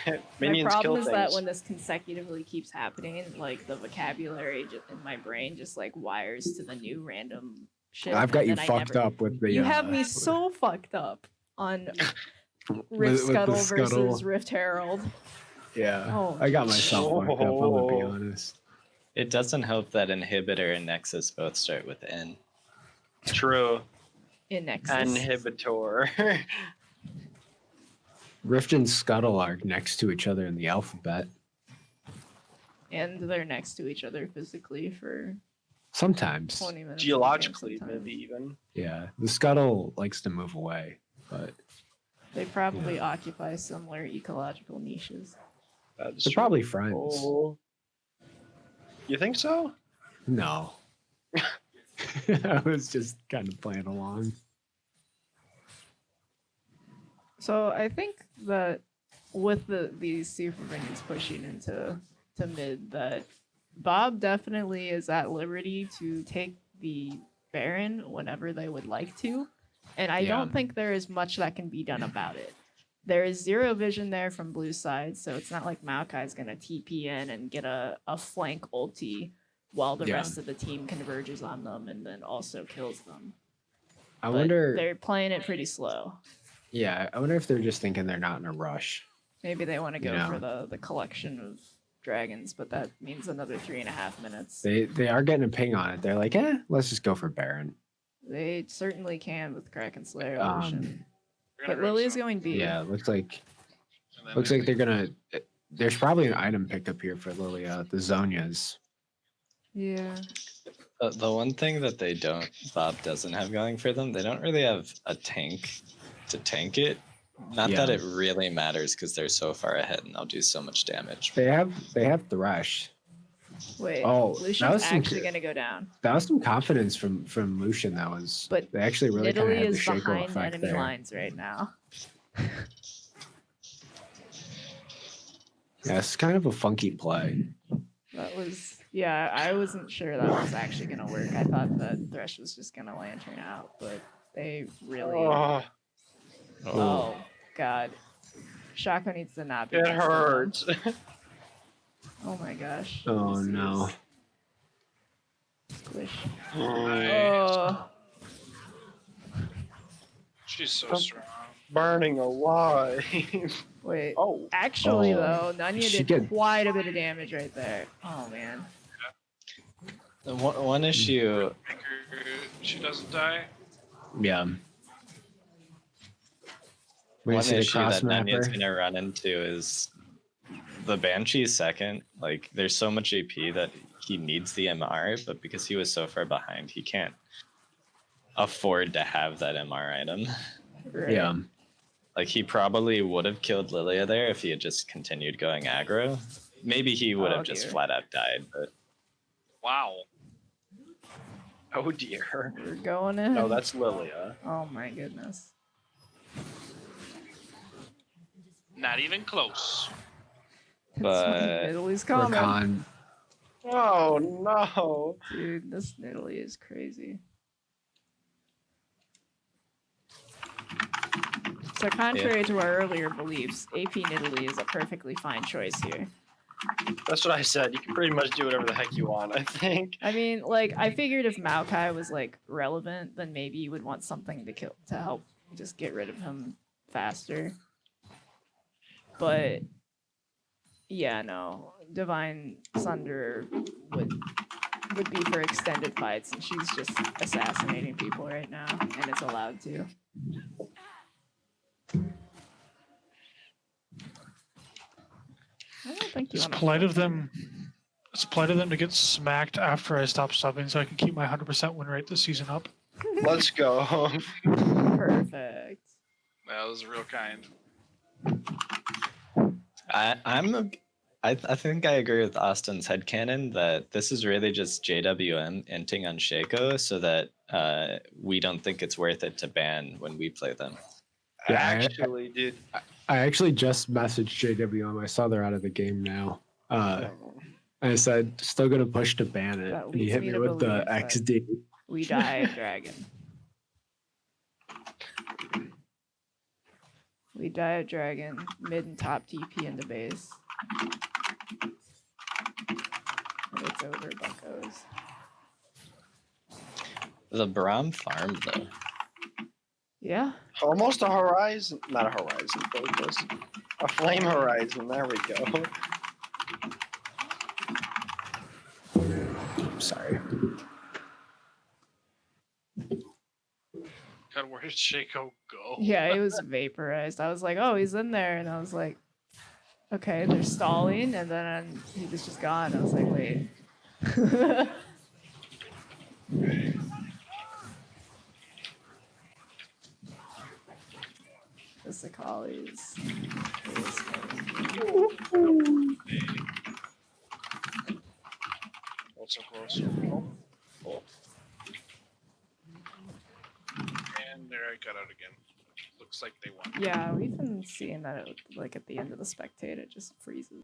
My Minions kill problem is that things. when this consecutively keeps happening, like the vocabulary in my brain just like wires to the new random shit. I've got and you then I fucked never- up with the. You have me so fucked up on Rift with the Scuttle Scuttle. versus Rift Herald. Yeah. Oh, I got myself fucked up. I'm gonna be Oh. honest. It doesn't help that Inhibitor and Nexus both start with N. True. in Nexus. Inhibitor. Rift and Scuttle are next to each other in the alphabet. And they're next to each other physically for Sometimes. 20 minutes. of the game Geologically, sometimes. maybe even. Yeah. The Scuttle likes to move away, but They probably occupy similar ecological niches. That's they're true. probably friends. Oh. You think so? No. I was just kind of playing along. So I think that with these super minions pushing into mid, that Bob definitely is at liberty to take the Baron whenever they would like to, and I don't think there is much that can be done about it. There is zero vision there from blue side, so it's not like Maokai is gonna TP in and get a flank ulti while the rest of the team converges on them and then also kills them. I But wonder. they're playing it pretty slow. Yeah, I wonder if they're just thinking they're not in a rush. Maybe they want to go Yeah. for the collection of dragons, but that means another 3.5 minutes. They are getting a ping on it. They're like, let's just go for Baron. They certainly can with Kraken Slayer Um, Lucian. We're gonna But grab Lily's some, going B. Yeah, it looks like and then looks like they're gonna. There's probably an item pickup here for Lilia, the Zonias. Yeah. The one thing that Bob doesn't have going for them, they don't really have a tank to tank it. Not that Yeah. it really matters because they're so far ahead and they'll do so much damage. They have Thresh. Wait. Oh, that Lucian's was some actually good- going to go down. That was some confidence from Lucian. That was. But they actually really kind of Italy had the is Shaco behind effect enemy there. lines right now. Yeah, it's kind of a funky play. That was, yeah, I wasn't sure that was actually going to work. I thought that Thresh was just going to lantern out, but they really. Oh, Oh, God. Shako needs to not be. it next to them. hurts. Oh my gosh. Oh This no. is- Squish. Nice. Oh, She's so strong. Burning alive. wait. Oh. Actually, Oh. though, Nanya She did did- quite a bit of damage right there. Oh, man. One issue, Make her, she doesn't die. Yeah. When you one see the issue that cross Nanya's mapper, gonna run into is the Banshee's second. Like, there's so much AP that he needs the MR, but because he was so far behind, he can't afford to have that MR item. Right. yeah, Like, he probably would have killed Lilia there if he had just continued going aggro. Maybe he would Oh, have just dear. flat out died, but Wow. Oh dear. We're going in. No, that's Lilia. Oh, my goodness. Not even close. But- Italy's coming. Rakan. Oh no. Dude, this Italy is crazy. So contrary to our earlier beliefs, AP Nidalee is a perfectly fine choice here. That's what I said. You can pretty much do whatever the heck you want, I think. I mean, like, I figured if Maokai was like relevant, then maybe you would want something to help just get rid of him faster. But yeah, no, Divine Sunder would be for extended fights, and she's just assassinating people right now, and is allowed to. I don't think you It's want to. polite of them. It's polite of them to get smacked after I stop subbing, so I can keep my 100% win rate this season up. Let's go. Perfect. That was real kind. I think I agree with Austin's headcanon that this is really just JWM inting on Shaco so that we don't think it's worth it to ban when we play them. Yeah, Actually, dude. I actually just messaged JWM. I saw they're out of the game now. I said, still gonna push to ban it. That And he leads hit me me to with the believe that- XD. We die of dragon. We die of dragon. Mid and top TP in the base. And it's over, buckos. The Braum farm though. Yeah. Almost a horizon, not a horizon focus. A flame horizon, there we go. Sorry. God, where did Shaco go? Yeah, it was vaporized. I was like, oh, he's in there. And I was like, okay, they're stalling. And then he was just gone. I was like, wait. The Sakali's. Also close. Oh. And there I got out again. Looks like they won. Yeah, we've been seeing that like at the end of the spectate, it just freezes.